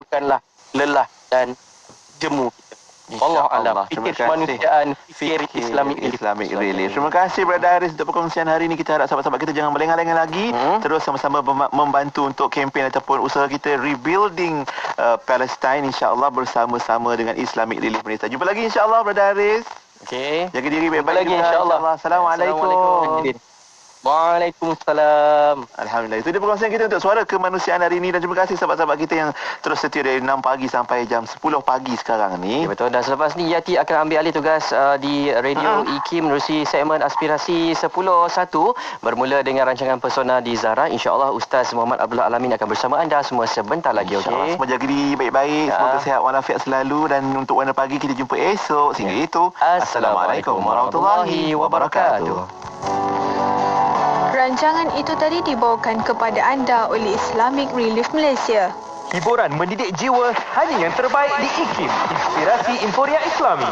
bukanlah lelah dan jemu kita. Allah alam. Terima Fikir kasih. kemanusiaan, fikir Islamic Relief. Terima kasih Brother Haris untuk perkongsian hari ini. Kita harap sahabat-sahabat kita jangan berlengah-lengah lagi. Terus sama-sama membantu untuk kempen ataupun usaha kita rebuilding Palestine, insya-Allah bersama-sama dengan Islamic Relief Malaysia. Jumpa lagi insya-Allah Brother Haris. Okey. Jaga diri baik-baik lagi insya-Allah. Assalamualaikum. Waalaikumsalam. Alhamdulillah. Itu dia perkongsian kita untuk Suara Kemanusiaan hari ini. Dan terima kasih sahabat-sahabat kita yang terus setia dari 6 pagi sampai jam 10 pagi sekarang ni. Ya, betul. Dan selepas ni Yati akan ambil alih tugas di Radio IKIM menerusi segmen Aspirasi 10.1 bermula dengan rancangan Persona di Zahra. InsyaAllah Ustaz Muhammad Abdullah Alamin akan bersama anda semua sebentar lagi. Okey. Semua jaga diri baik-baik. Semoga sihat walafiat selalu. Dan untuk Warna Pagi kita jumpa esok. Sehingga itu Assalamualaikum warahmatullahi wabarakatuh. Rancangan itu tadi dibawakan kepada anda oleh Islamic Relief Malaysia. Hiburan mendidik jiwa hanya yang terbaik di IKIM, Inspirasi Inforia Islami.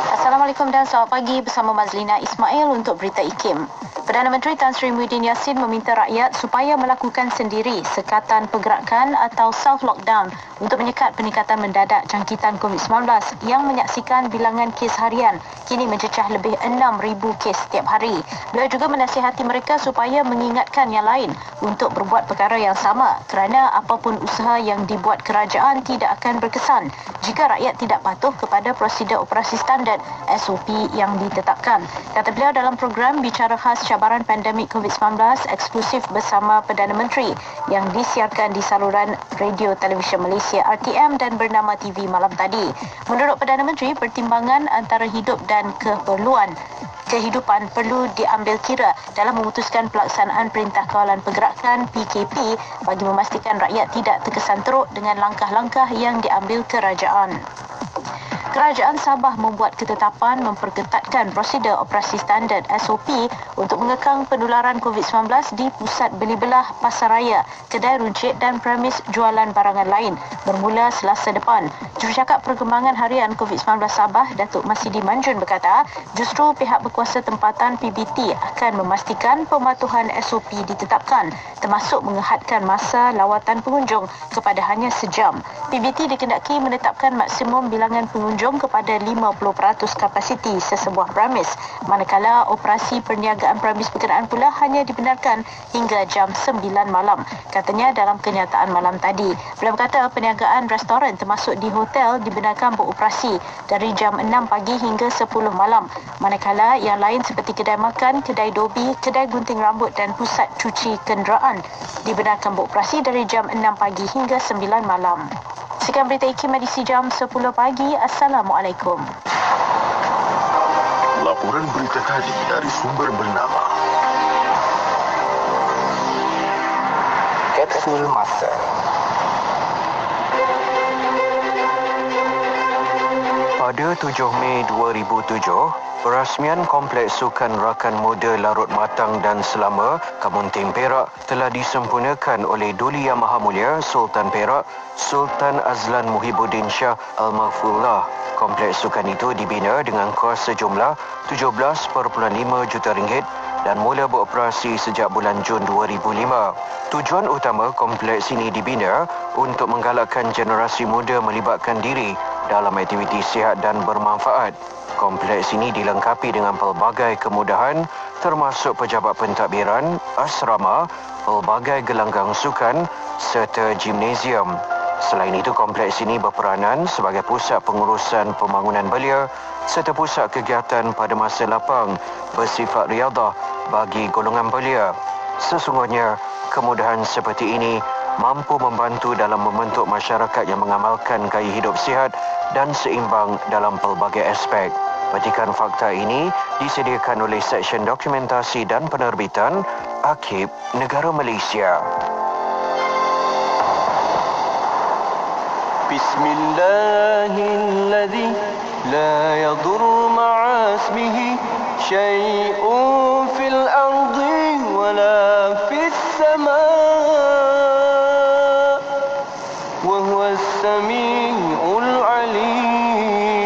Assalamualaikum dan selamat pagi bersama Mazlina Ismail untuk Berita IKIM. Perdana Menteri Tan Sri Muhyiddin Yassin meminta rakyat supaya melakukan sendiri sekatan pergerakan atau self-lockdown untuk menyekat peningkatan mendadak jangkitan COVID-19 yang menyaksikan bilangan kes harian kini mencecah lebih 6,000 kes setiap hari. Beliau juga menasihati mereka supaya mengingatkan yang lain untuk berbuat perkara yang sama kerana apapun usaha yang dibuat kerajaan tidak akan berkesan jika rakyat tidak patuh kepada prosedur operasi standard SOP yang ditetapkan. Kata beliau dalam program Bicara Khas Cabaran Pandemik COVID-19 eksklusif bersama Perdana Menteri yang disiarkan di saluran Radio Televisyen Malaysia RTM dan Bernama TV malam tadi. Menurut Perdana Menteri, pertimbangan antara hidup dan kehidupan perlu diambil kira dalam memutuskan pelaksanaan Perintah Kawalan Pergerakan PKP bagi memastikan rakyat tidak terkesan teruk dengan langkah-langkah yang diambil kerajaan. Kerajaan Sabah membuat ketetapan memperketatkan prosedur operasi standard SOP untuk mengekang penularan COVID-19 di pusat beli belah, pasaraya, kedai runcit dan premis jualan barangan lain bermula Selasa depan. Jurucakap Perkembangan Harian COVID-19 Sabah, Datuk Masidi Manjun berkata, justru pihak berkuasa tempatan PBT akan memastikan pematuhan SOP ditetapkan, termasuk menghadkan masa lawatan pengunjung kepada hanya sejam. PBT dikendaki menetapkan maksimum bilangan pengunjung kepada 50% kapasiti sesebuah premis, manakala operasi perniagaan premis berkenaan pula hanya dibenarkan hingga jam 9 malam. Katanya dalam kenyataan malam tadi. Beliau berkata perniagaan restoran termasuk di hotel dibenarkan beroperasi dari jam 6 pagi hingga 10 malam, manakala yang lain seperti kedai makan, kedai dobi, kedai gunting rambut dan pusat cuci kenderaan dibenarkan beroperasi dari jam 6 pagi hingga 9 malam. Sekian Berita IKIM edisi jam 10 pagi. Assalamualaikum. Laporan berita tadi dari sumber bernama Kapsul Masa. Pada 7 Mei 2007, perasmian Kompleks Sukan Rakan Muda Larut Matang dan Selama, Kamunting Perak telah disempurnakan oleh Duli Yang Maha Mulia Sultan Perak, Sultan Azlan Muhibbuddin Shah Al-Mahfuzullah. Kompleks sukan itu dibina dengan kos sejumlah 17.5 juta ringgit dan mula beroperasi sejak bulan Jun 2005. Tujuan utama kompleks ini dibina untuk menggalakkan generasi muda melibatkan diri dalam aktiviti sihat dan bermanfaat. Kompleks ini dilengkapi dengan pelbagai kemudahan termasuk pejabat pentadbiran, asrama, pelbagai gelanggang sukan serta gimnasium. Selain itu, kompleks ini berperanan sebagai pusat pengurusan pembangunan belia serta pusat kegiatan pada masa lapang bersifat riadah bagi golongan belia. Sesungguhnya, kemudahan seperti ini mampu membantu dalam membentuk masyarakat yang mengamalkan gaya hidup sihat dan seimbang dalam pelbagai aspek. Petikan fakta ini disediakan oleh Seksyen Dokumentasi dan Penerbitan Akib Negara Malaysia. Bismillahilladzi la yadur ma'a ismihi syai'un fil ardi wala fis sama' wa huwas sami'ul alim.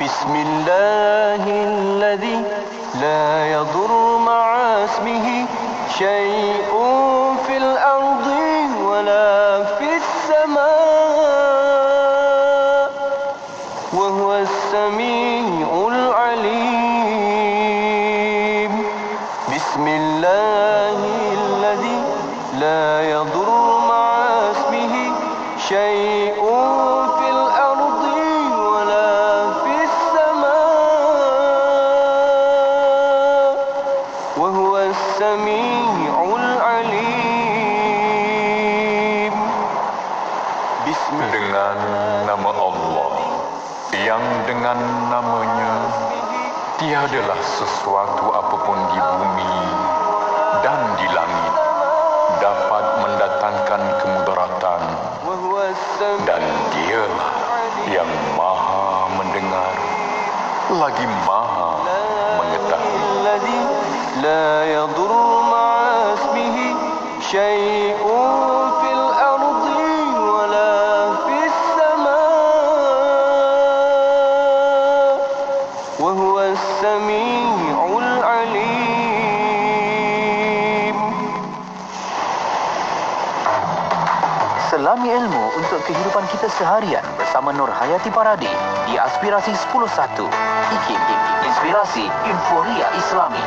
Bismillahilladzi la yadur ma'a ismihi شيء في الأرض ولا في السماء وهو السميع العليم بسم الله الذي لا يضر مع اسمه شيء في الأرض ولا في السماء وهو السميع العليم بسم Dengan nama Allah yang dengan namanya tiadalah sesuatu apapun di bumi dan di langit dapat mendatangkan kemudaratan dan dialah yang maha mendengar lagi maha mengetahui. الذي لا يضر مع اسمه شيء في الأرض ولا في السماء وهو السميع العليم. Selami ilmu untuk kehidupan kita seharian bersama Nur Hayati Paradi di Aspirasi 10.1. IKIM, Inspirasi Inforia Islami.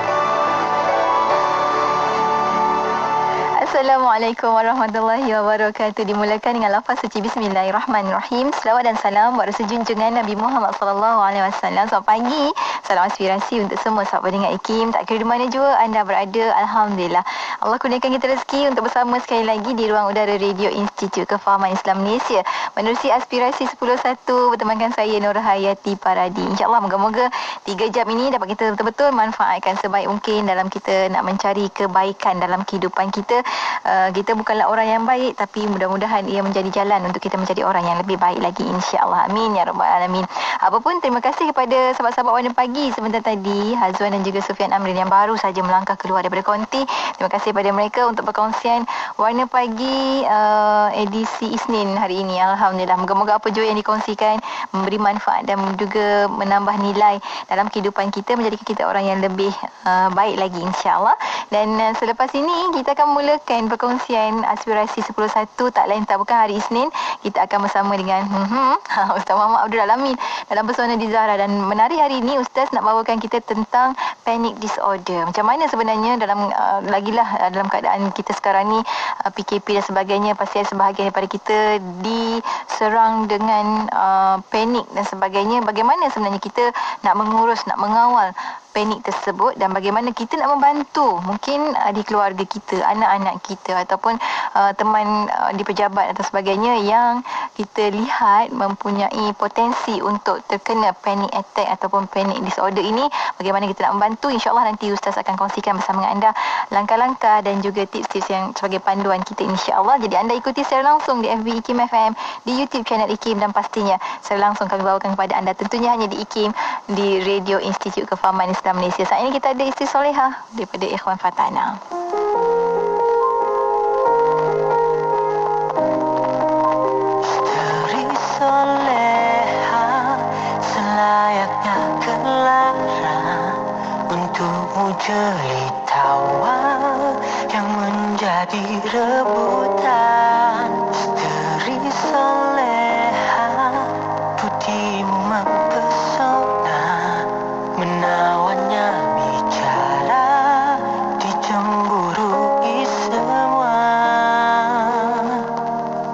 Assalamualaikum warahmatullahi wabarakatuh. Dimulakan dengan lafaz suci Bismillahirrahmanirrahim. Selawat dan salam buat Rasul junjungan Nabi Muhammad sallallahu alaihi wasallam. Selamat pagi. Salam aspirasi untuk semua sahabat dengan IKIM. Tak kira di mana jua anda berada, alhamdulillah. Allah kurniakan kita rezeki untuk bersama sekali lagi di ruang udara Radio Institut Kefahaman Islam Malaysia. Menerusi aspirasi 10.1 bertemankan saya Nur Hayati Paradi. InsyaAllah moga-moga 3 jam ini dapat kita betul-betul manfaatkan sebaik mungkin dalam kita nak mencari kebaikan dalam kehidupan kita. Kita bukanlah orang yang baik, tapi mudah-mudahan ia menjadi jalan untuk kita menjadi orang yang lebih baik lagi, insya-Allah. Amin ya rabbal alamin. Apapun, terima kasih kepada sahabat-sahabat Warna Pagi sebentar tadi, Hazwan dan juga Sufian Amrin yang baru saja melangkah keluar daripada konti. Terima kasih kepada mereka untuk perkongsian Warna Pagi edisi Isnin hari ini. Alhamdulillah, moga-moga apa jua yang dikongsikan memberi manfaat dan juga menambah nilai dalam kehidupan kita, menjadikan kita orang yang lebih baik lagi, insya-Allah. Dan selepas ini kita akan mulakan perkongsian aspirasi 10.1. Tak lain tak bukan hari Isnin. Kita akan bersama dengan Ustaz Muhammad Abdul Alamin dalam Pesona di Zahra. Dan menarik hari ini Ustaz nak bawakan kita tentang panic disorder. Macam mana sebenarnya dalam dalam keadaan kita sekarang ni, PKP dan sebagainya, pasti ada sebahagian daripada kita diserang dengan panik dan sebagainya. Bagaimana sebenarnya kita nak mengurus, nak mengawal panik tersebut, dan bagaimana kita nak membantu mungkin di keluarga kita, anak-anak kita ataupun teman di pejabat dan sebagainya yang kita lihat mempunyai potensi untuk terkena panic attack ataupun panic disorder ini. Bagaimana kita nak membantu, insya-Allah nanti Ustaz akan kongsikan bersama dengan anda langkah-langkah dan juga tips-tips yang sebagai panduan kita, insya-Allah. Jadi anda ikuti secara langsung di FB IKIM FM, di YouTube channel IKIM, dan pastinya secara langsung kami bawakan kepada anda tentunya hanya di IKIM, di Radio Institut Kefahaman Islam Malaysia. Saat ini kita ada Isteri Solehah daripada Ikhwan Fatana. Isteri Solehah selayaknya Clara, untukmu jelitawa yang menjadi rebutan. Isteri Solehah, putihmu mempesona, menawannya bicara, dicemburui semua.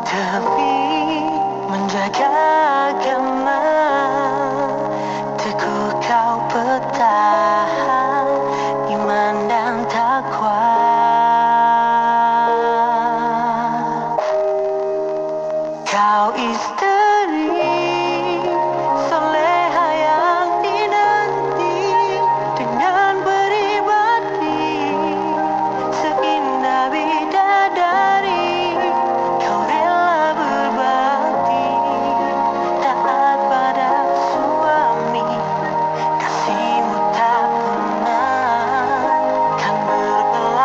Tapi menjaga agama, teguh kau bertahan, iman dan takwa. Kau isteri soleha yang dinanti, dengan beribadi seindah bidadari. Kau rela berbakti, taat pada suami, kasihmu tak pernah kan berbelas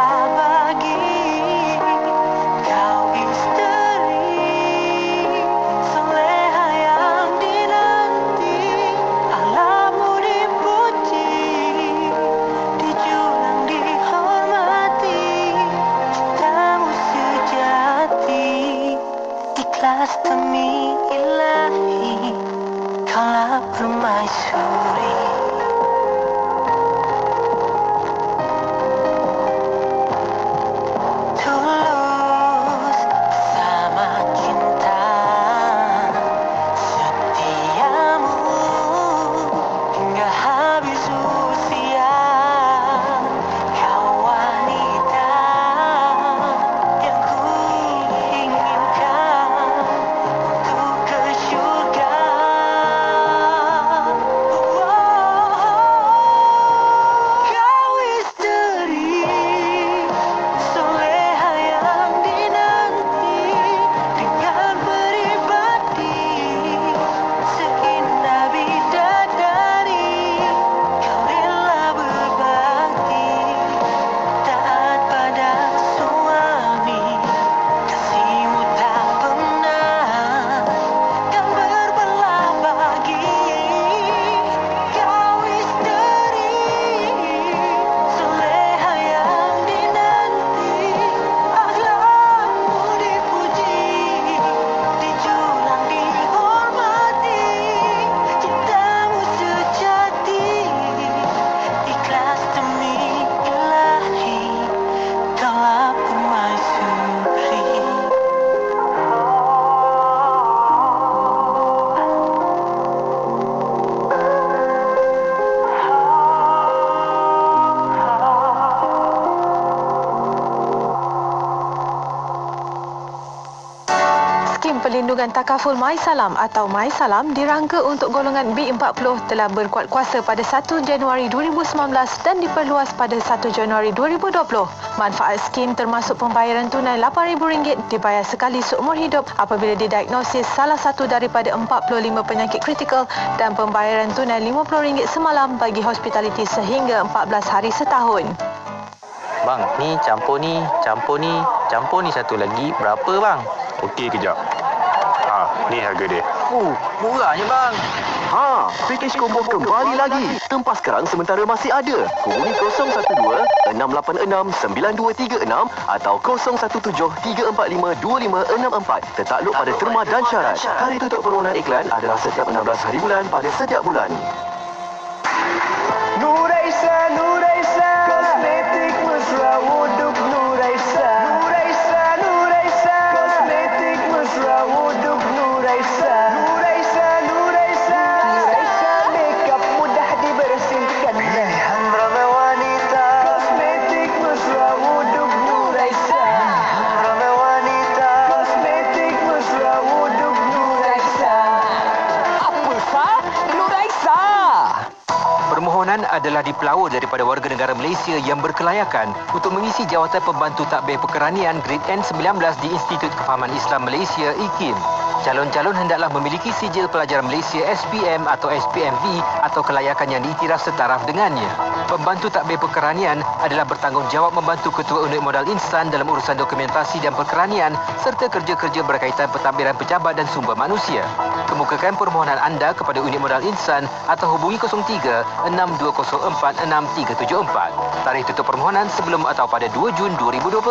Perlindungan Takaful MySalam atau MySalam dirangka untuk golongan B40 telah berkuat kuasa pada 1 Januari 2019 dan diperluas pada 1 Januari 2020. Manfaat skim termasuk pembayaran tunai RM8,000 dibayar sekali seumur hidup apabila didiagnosis salah satu daripada 45 penyakit kritikal dan pembayaran tunai RM50 semalam bagi hospitaliti sehingga 14 hari setahun. Bang, ni campur ni satu lagi. Berapa bang? Okey, kejap. Ni harga dia. Murahnya bang. Pakej combo kembali lagi. Tempas sekarang sementara masih ada. Hubungi 012-686-9236 atau 017-345-2564. Tertakluk pada terma dan syarat. Tarikh tutup permohonan iklan adalah setiap 16 hari bulan pada setiap bulan. Nuraisa, Nuraisa, kosmetik mesra wuduk Nuraisa. Nuraisa, Nuraisa, kosmetik mesra wuduk Nuraisa. Nuraisa, Nuraisa, Nuraisa, makeup mudah dibersihkan. Pilihan ramai wanita, kosmetik mesra wuduk Nuraisa. Ramai wanita, kosmetik mesra wuduk Nuraisa. Apa sah? Nuraisa. Permohonan adalah dipelawa daripada warga negara Malaysia yang berkelayakan untuk mengisi jawatan pembantu takbir perkeranian Grade N19 di Institut Kefahaman Islam Malaysia IKIM. Calon-calon hendaklah memiliki sijil pelajar Malaysia SPM atau SPMV atau kelayakan yang diiktiraf setaraf dengannya. Pembantu takbir perkeranian adalah bertanggungjawab membantu Ketua Unit Modal Insan dalam urusan dokumentasi dan perkeranian serta kerja-kerja berkaitan pentadbiran pejabat dan sumber manusia. Kemukakan permohonan anda kepada Unit Modal Insan atau hubungi 03-6204-6374. Tarikh tutup permohonan sebelum atau pada 2 Jun 2021.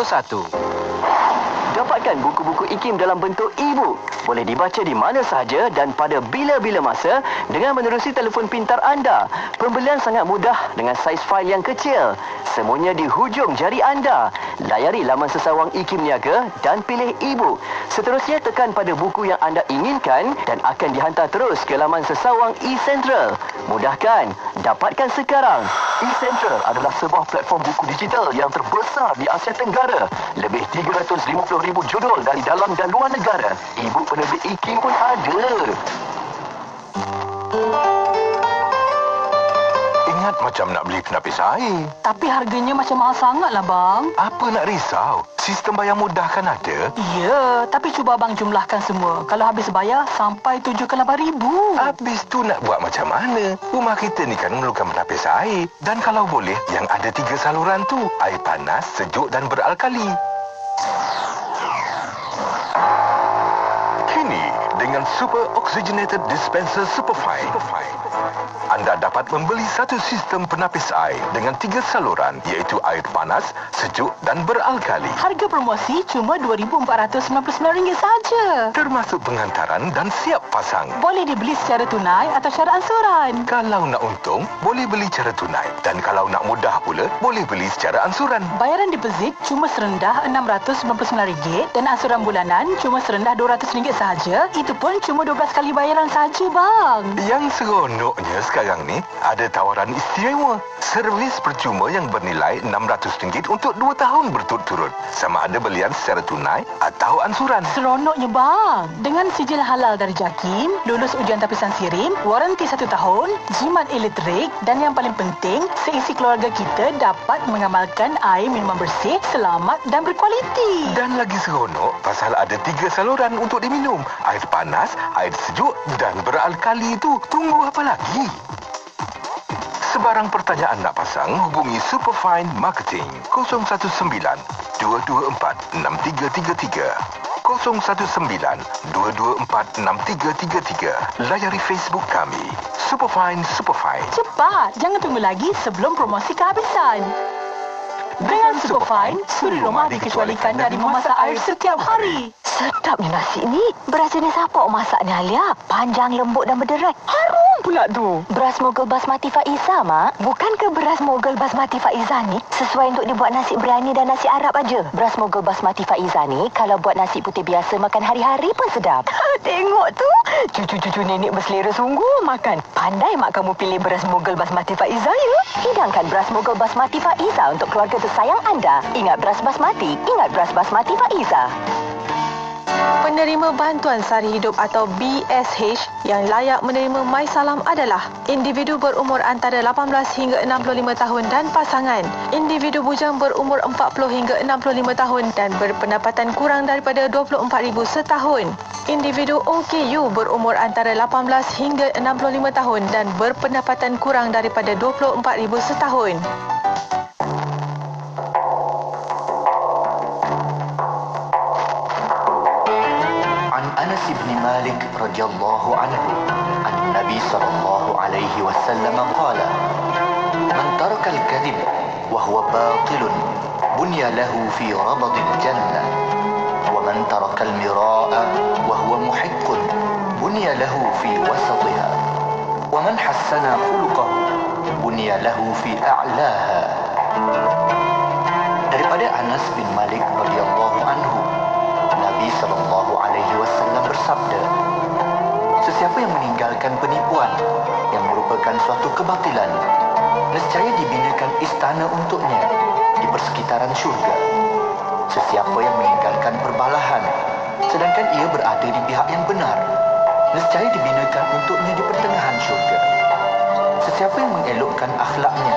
Dapatkan buku-buku IKIM dalam bentuk e-book. Boleh dibaca di mana sahaja dan pada bila-bila masa dengan menerusi telefon pintar anda. Pembelian sangat mudah dengan saiz fail yang kecil. Semuanya di hujung jari anda. Layari laman sesawang IKIM Niaga dan pilih e-book. Seterusnya tekan pada buku yang anda inginkan dan akan dihantar terus ke laman sesawang eCentral. Mudah kan? Dapatkan sekarang. eCentral adalah sebuah platform buku digital yang terbesar di Asia Tenggara. Lebih 350,000 judul dari dalam dan luar negara. E-book penerbit IKIM pun ada. Ingat macam nak beli penapis air. Tapi harganya macam mahal sangatlah bang. Apa nak risau? Sistem bayar mudah kan ada? Ya, tapi cuba abang jumlahkan semua. Kalau habis bayar sampai 7 ke 8,000. Habis tu nak buat macam mana? Rumah kita ni kan memerlukan penapis air. Dan kalau boleh, yang ada 3 saluran tu. Air panas, sejuk dan beralkali. Kini, dengan Super Oxygenated Dispenser Superfine, anda dapat membeli satu sistem penapis air dengan 3 saluran iaitu air panas, sejuk dan beralkali. Harga promosi cuma RM2,499 saja. Termasuk penghantaran dan siap pasang. Boleh dibeli secara tunai atau syarat ansuran. Kalau nak untung, boleh beli secara tunai. Dan kalau nak mudah pula, boleh beli secara ansuran. Bayaran deposit cuma serendah RM699 dan ansuran bulanan cuma serendah RM200 saja. Itu pun cuma 12 kali bayaran saja bang. Yang seronoknya sekarang ni ada tawaran istimewa. Servis percuma yang bernilai RM600 untuk 2 tahun berturut-turut. Sama ada belian secara tunai atau ansuran. Seronoknya bang. Dengan sijil halal dari JAKIM, lulus ujian tapisan sirim, waranti 1 tahun, jimat elektrik dan yang paling penting, seisi keluarga kita dapat mengamalkan air minuman bersih, selamat dan berkualiti. Dan lagi seronok pasal ada 3 saluran untuk diminum. Air panas, air sejuk dan beralkali itu. Tunggu apa lagi? Sebarang pertanyaan nak pasang, hubungi Superfine Marketing 019-224-6333. 019-224-6333. Layari Facebook kami, Superfine. Cepat, jangan tunggu lagi sebelum promosi kehabisan. Dengan Superfine, suri rumah dikecualikan dari memasak air setiap hari. Sedapnya nasi ni. Beras jenis apa awak masak ni Alia? Panjang, lembut dan berderai. Harum pula tu. Beras Mogul Basmati Faiza, Mak. Bukankah beras Mogul Basmati Faiza ni sesuai untuk dibuat nasi biryani dan nasi Arab aja? Beras Mogul Basmati Faiza ni kalau buat nasi putih biasa makan hari-hari pun sedap. Tengok tu. Cucu-cucu nenek berselera sungguh makan. Pandai Mak kamu pilih beras Mogul Basmati Faiza ya. Hidangkan beras Mogul Basmati Faiza untuk keluarga tersayang anda. Ingat beras basmati, ingat beras Basmati Faiza. Penerima Bantuan Sari Hidup atau BSH yang layak menerima MySalam adalah individu berumur antara 18 hingga 65 tahun dan pasangan, individu bujang berumur 40 hingga 65 tahun dan berpendapatan kurang daripada 24,000 setahun, individu OKU berumur antara 18 hingga 65 tahun dan berpendapatan kurang daripada 24,000 setahun. أنس بن مالك رضي الله عنه عن النبي صلى الله عليه وسلم قال: من ترك الكذب وهو باطل بني له في ربض الجنة، ومن ترك المراء وهو محق بني له في وسطها، ومن حسن خلقه بني له في أعلاها. Daripada Anas bin Malik radhiyallahu anhu, Nabi sallallahu alaihi wasallam bersabda, sesiapa yang meninggalkan penipuan yang merupakan suatu kebatilan, nescaya dibinakan istana untuknya di persekitaran syurga. Sesiapa yang meninggalkan perbalahan sedangkan ia berada di pihak yang benar, nescaya dibinakan untuknya di pertengahan syurga. Sesiapa yang mengelokkan akhlaknya,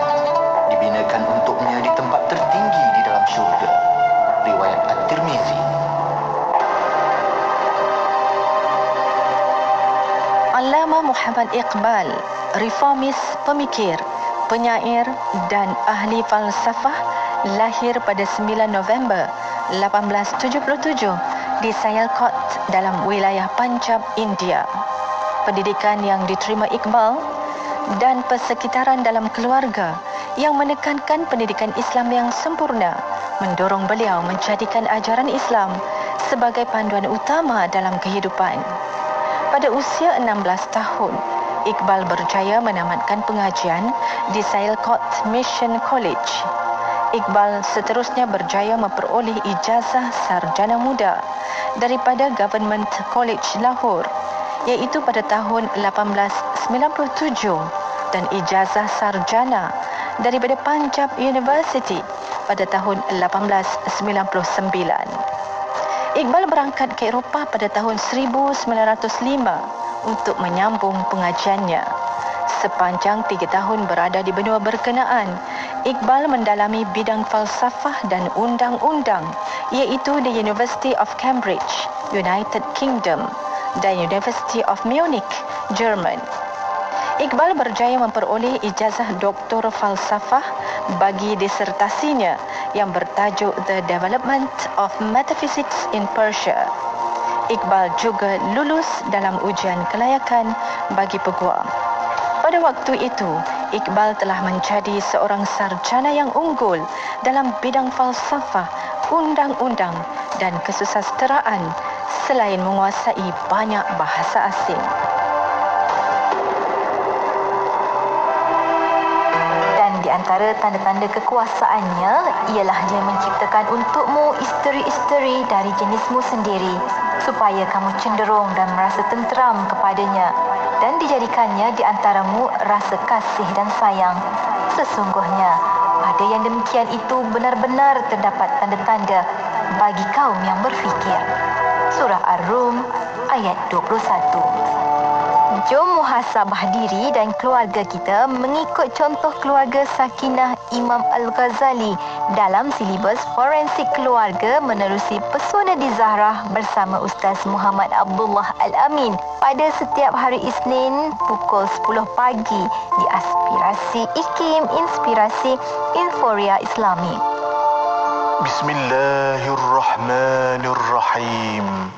dibinakan untuknya di tempat tertinggi di dalam syurga. Riwayat At-Tirmizi. Allama Muhammad Iqbal, reformis, pemikir, penyair dan ahli falsafah, lahir pada 9 November 1877 di Sialkot dalam wilayah Punjab, India. Pendidikan yang diterima Iqbal dan persekitaran dalam keluarga yang menekankan pendidikan Islam yang sempurna mendorong beliau menjadikan ajaran Islam sebagai panduan utama dalam kehidupan. Pada usia 16 tahun, Iqbal berjaya menamatkan pengajian di Sialkot Mission College. Iqbal seterusnya berjaya memperoleh ijazah sarjana muda daripada Government College Lahore, iaitu pada tahun 1897, dan ijazah sarjana daripada Punjab University pada tahun 1899. Iqbal berangkat ke Eropah pada tahun 1905 untuk menyambung pengajiannya. Sepanjang 3 tahun berada di benua berkenaan, Iqbal mendalami bidang falsafah dan undang-undang, iaitu di University of Cambridge, United Kingdom dan University of Munich, Jerman. Iqbal berjaya memperoleh ijazah doktor falsafah bagi disertasinya yang bertajuk The Development of Metaphysics in Persia. Iqbal juga lulus dalam ujian kelayakan bagi peguam. Pada waktu itu, Iqbal telah menjadi seorang sarjana yang unggul dalam bidang falsafah, undang-undang dan kesusasteraan, selain menguasai banyak bahasa asing. Di antara tanda-tanda kekuasaannya ialah dia menciptakan untukmu isteri-isteri dari jenismu sendiri supaya kamu cenderung dan merasa tenteram kepadanya, dan dijadikannya di antaramu rasa kasih dan sayang. Sesungguhnya pada yang demikian itu benar-benar terdapat tanda-tanda bagi kaum yang berfikir. Surah Ar-Rum ayat 21. Jom muhasabah diri dan keluarga kita mengikut contoh keluarga Sakinah Imam Al-Ghazali dalam silibus forensik keluarga menerusi Pesona di Zahra bersama Ustaz Muhammad Abdullah Al-Amin pada setiap hari Isnin pukul 10 pagi di Aspirasi IKIM, Inspirasi Inforia Islami. Bismillahirrahmanirrahim.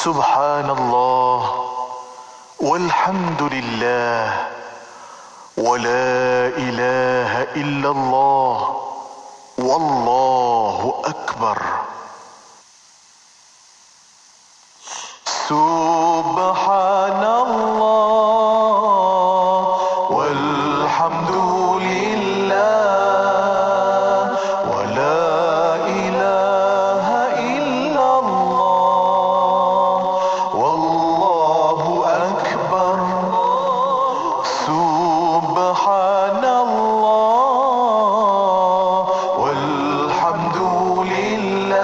Subhanallah walhamdulillah wa la ilaha illallah wallahu akbar. Subhanallah walhamdulillah wa la ilaha illallah wallahu akbar. Subhanallah walhamdulillah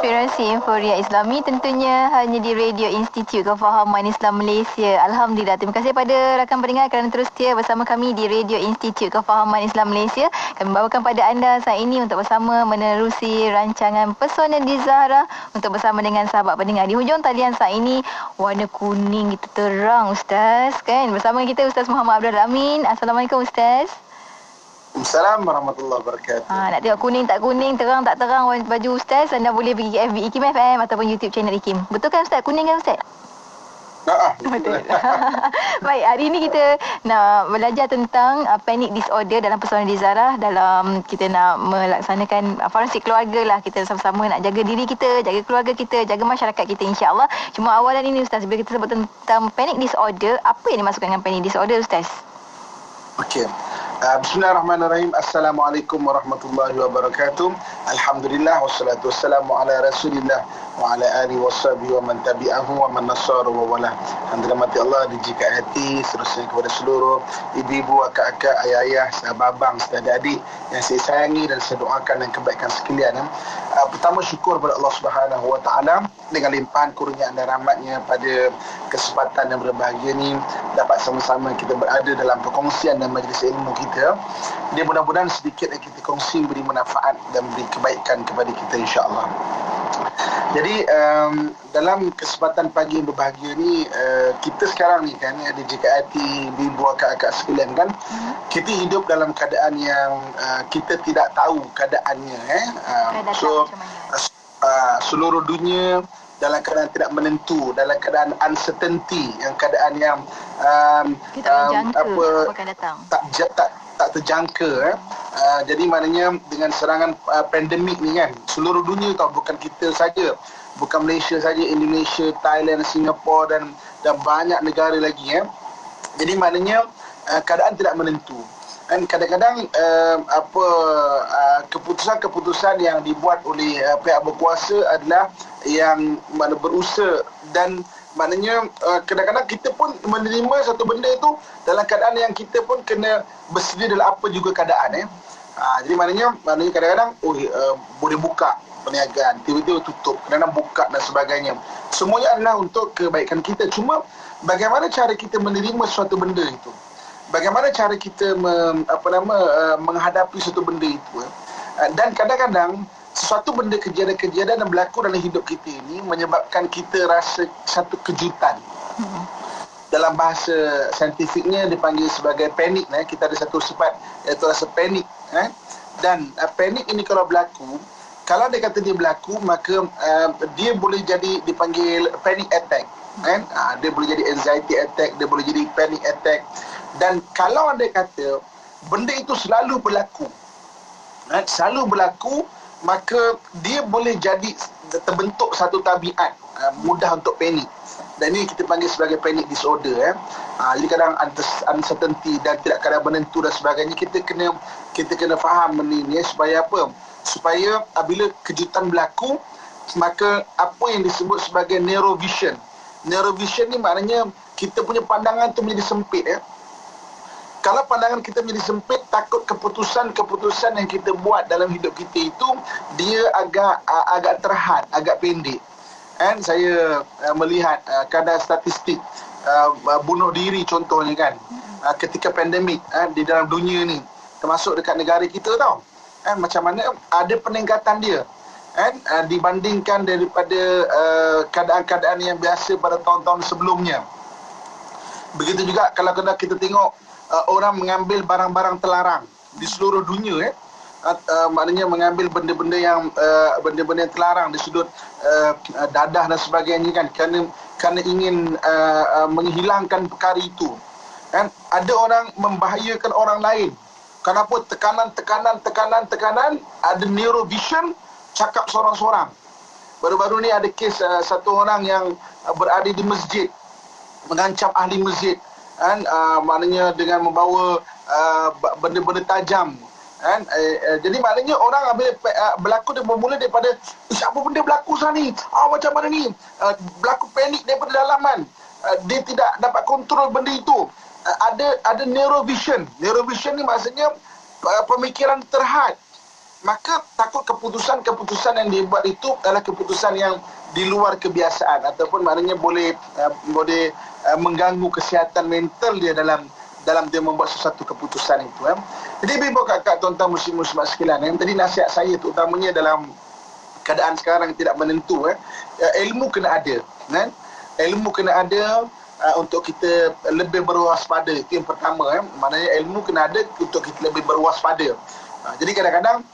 Aspirasi Inforia Islami tentunya hanya di Radio Institut Kefahaman Islam Malaysia. Alhamdulillah. Terima kasih pada rakan pendengar kerana terus setia bersama kami di Radio Institut Kefahaman Islam Malaysia. Kami bawakan pada anda saat ini untuk bersama menerusi rancangan Pesona di Zahra untuk bersama dengan sahabat pendengar. Di hujung talian saat ini warna kuning itu terang Ustaz kan. Bersama kita Ustaz Muhammad Abdul Amin. Assalamualaikum Ustaz. Assalamualaikum warahmatullahi wabarakatuh. Nak tengok kuning tak kuning, terang tak terang baju Ustaz, anda boleh pergi FB IKIM FM ataupun YouTube channel IKIM. Betul kan Ustaz? Kuning kan Ustaz? Betul. Baik, hari ini kita nak belajar tentang panic disorder dalam Pesona di Zahra. Dalam kita nak melaksanakan forensik keluarga lah. Kita sama-sama nak jaga diri kita, jaga keluarga kita, jaga masyarakat kita, insya-Allah. Cuma awalan ini Ustaz, bila kita sebut tentang panic disorder, apa yang dimaksudkan dengan panic disorder Ustaz? Okey. Bismillahirrahmanirrahim. Assalamualaikum warahmatullahi wabarakatuh. Alhamdulillah wassalatu wassalamu ala Rasulillah wa ala alihi washabihi wa man tabi'ahu wa man nasara wa wala. Alhamdulillah Allah dijikat hati seterusnya kepada seluruh ibu-ibu, akak-akak, ayah-ayah, sahabat abang, adik-adik yang saya sayangi dan saya doakan dan kebaikan sekalian. Pertama syukur kepada Allah Subhanahu wa taala dengan limpahan kurniaan dan rahmatnya pada kesempatan yang berbahagia ni dapat sama-sama kita berada dalam perkongsian dan majlis ilmu kita. Dia mudah-mudahan sedikit yang kita kongsi beri manfaat dan beri kebaikan kepada kita insya-Allah. Jadi dalam kesempatan pagi yang berbahagia ni kita sekarang ni kan ada JKT ibu akak-akak sekalian kan, kita hidup dalam keadaan yang kita tidak tahu keadaannya seluruh dunia dalam keadaan tidak menentu, dalam keadaan uncertainty, yang keadaan yang tak terjangka. Jadi maknanya dengan serangan pandemik ni kan, seluruh dunia tau, bukan kita saja, bukan Malaysia saja, Indonesia, Thailand, Singapura dan banyak negara lagi Jadi maknanya keadaan tidak menentu. Dan kadang-kadang keputusan-keputusan yang dibuat oleh pihak berkuasa adalah yang berusaha, dan maknanya kadang-kadang kita pun menerima satu benda itu dalam keadaan yang kita pun kena bersedia dalam apa juga keadaan jadi maknanya kadang-kadang boleh buka perniagaan, tiba-tiba tutup, kadang-kadang buka dan sebagainya. Semuanya adalah untuk kebaikan kita. Cuma bagaimana cara kita menerima suatu benda itu? Bagaimana cara kita menghadapi suatu benda itu? Dan kadang-kadang sesuatu benda kejadian-kejadian yang berlaku dalam hidup kita ini menyebabkan kita rasa satu kejutan. Dalam bahasa saintifiknya dipanggil sebagai panik. Kita ada satu sifat iaitu rasa panik. Dan panik ini kalau berlaku, kalau dia kata dia berlaku, maka dia boleh jadi dipanggil panic attack. Dia boleh jadi anxiety attack, dia boleh jadi panic attack. Dan kalau anda kata benda itu selalu berlaku, maka dia boleh jadi terbentuk satu tabiat mudah untuk panik. Dan ini kita panggil sebagai panic disorder. Jadi kadang uncertainty dan tidak kadang menentu dan sebagainya. Kita kena faham ini supaya apa? Supaya bila kejutan berlaku, maka apa yang disebut sebagai narrow vision. Narrow vision ni maknanya kita punya pandangan tu menjadi sempit Kalau pandangan kita menjadi sempit, takut keputusan-keputusan yang kita buat dalam hidup kita itu dia agak terhad, agak pendek. Saya melihat kadar statistik bunuh diri contohnya kan, ketika pandemik di dalam dunia ni, termasuk dekat negara kita tau. Macam mana ada peningkatan dia dibandingkan daripada keadaan-keadaan yang biasa pada tahun-tahun sebelumnya. Begitu juga kalau kita tengok orang mengambil barang-barang terlarang di seluruh dunia maknanya mengambil benda-benda yang terlarang di sudut dadah dan sebagainya kan, kerana ingin menghilangkan perkara itu ada orang membahayakan orang lain. Kenapa? Tekanan, ada narrow vision, cakap sorang-sorang. Baru-baru ni ada kes satu orang yang berada di masjid mengancam ahli masjid maknanya dengan membawa benda-benda tajam jadi maknanya orang bila berlaku dia bermula daripada apa benda berlaku sana ni, macam mana ni, berlaku panik daripada dalaman, dia tidak dapat kontrol benda itu. Ada narrow vision. Narrow vision ni maksudnya pemikiran terhad. maka takut keputusan-keputusan yang dibuat itu adalah keputusan yang di luar kebiasaan ataupun maknanya boleh mengganggu kesihatan mental dia dalam dia membuat sesuatu keputusan itu. Jadi ibu kakak tuan-tuan muslim-muslimat sekalian, tadi nasihat saya terutamanya dalam keadaan sekarang yang tidak menentu, ilmu kena ada, kan? Ilmu kena ada untuk kita lebih berwaspada. Itu yang pertama, maknanya ilmu kena ada untuk kita lebih berwaspada. Jadi kadang-kadang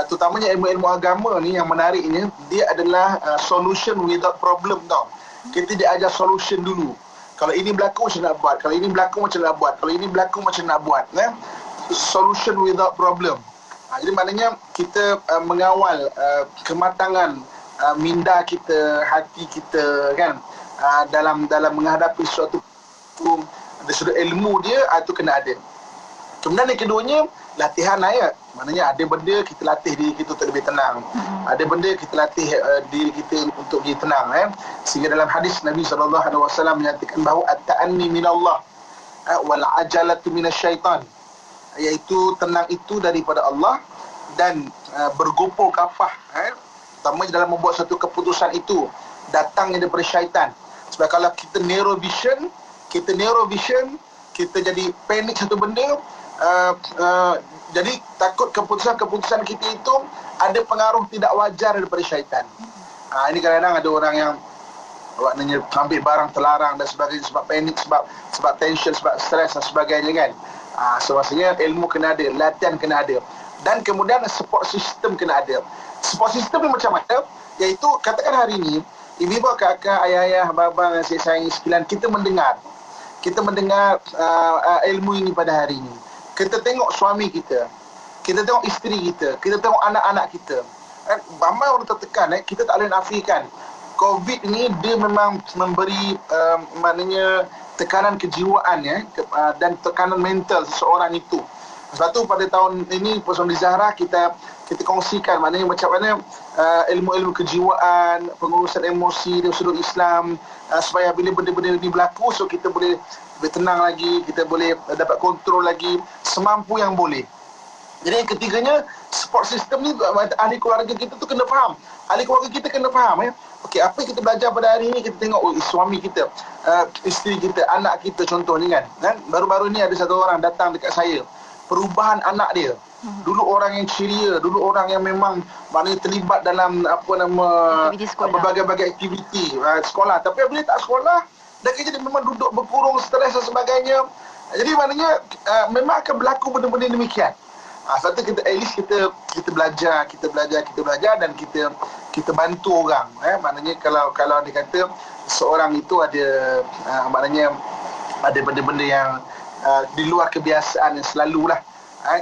terutamanya ilmu-ilmu agama ni yang menariknya, dia adalah solution without problem tau. Kita diajar solution dulu. Kalau ini berlaku macam nak buat, kalau ini berlaku macam nak buat, kalau ini berlaku macam nak buat, solution without problem. Jadi maknanya kita mengawal kematangan minda kita, hati kita, kan, dalam menghadapi suatu dari sudut ilmu dia, itu kena ada. Kemudian yang keduanya, latihan ayat. Maknanya ada benda kita latih diri kita untuk lebih tenang. Ada benda kita latih diri kita untuk lebih tenang. Sehingga dalam hadis Nabi SAW menyatakan bahawa at-ta'anni minallah wal ajalatu minasyaitan. Iaitu tenang itu daripada Allah dan bergopol kapah. Pertama dalam membuat satu keputusan itu datangnya daripada syaitan. Sebab kalau kita narrow vision, kita jadi panik satu benda, jadi takut keputusan-keputusan kita itu ada pengaruh tidak wajar daripada syaitan. Ini kadang-kadang ada orang yang maknanya ambil barang terlarang dan sebagainya sebab panik, sebab tension, sebab stres dan sebagainya, kan. So maksudnya ilmu kena ada, latihan kena ada, dan kemudian support system kena ada. Support system ni macam mana? Iaitu katakan hari ini ibu-ibu, kakak, ayah-ayah, abang-abang yang saya sayangi sekalian, kita mendengar ilmu ini pada hari ini. Kita tengok suami kita tengok isteri kita tengok anak-anak kita. Ramai orang tertekan, kita tak boleh nafikan. COVID ni dia memang memberi maknanya tekanan kejiwaan, dan tekanan mental seseorang itu. Sebab tu pada tahun ini Persona di Zahra kita kongsikan maknanya macam mana ilmu-ilmu kejiwaan, pengurusan emosi dari sudut Islam, supaya bila benda-benda ini berlaku, so kita boleh lebih tenang lagi, kita boleh dapat kontrol lagi semampu yang boleh. Jadi yang ketiganya, support system ni ahli keluarga kita tu kena faham. Ahli keluarga kita kena faham, Okey, apa yang kita belajar pada hari ini, kita tengok suami kita, isteri kita, anak kita contohnya, kan. Baru-baru ni ada satu orang datang dekat saya, perubahan anak dia. Dulu orang yang ceria, dulu orang yang memang maknanya terlibat dalam berbagai-bagai aktiviti sekolah. Tapi bila tak sekolah, dia jadi memang duduk berkurung, stres dan sebagainya. Jadi maknanya memang akan berlaku benda-benda demikian. Sebab tu kita at least kita belajar dan kita bantu orang. Maknanya kalau dia kata seorang itu ada maknanya ada benda-benda yang di luar kebiasaan yang selalulah.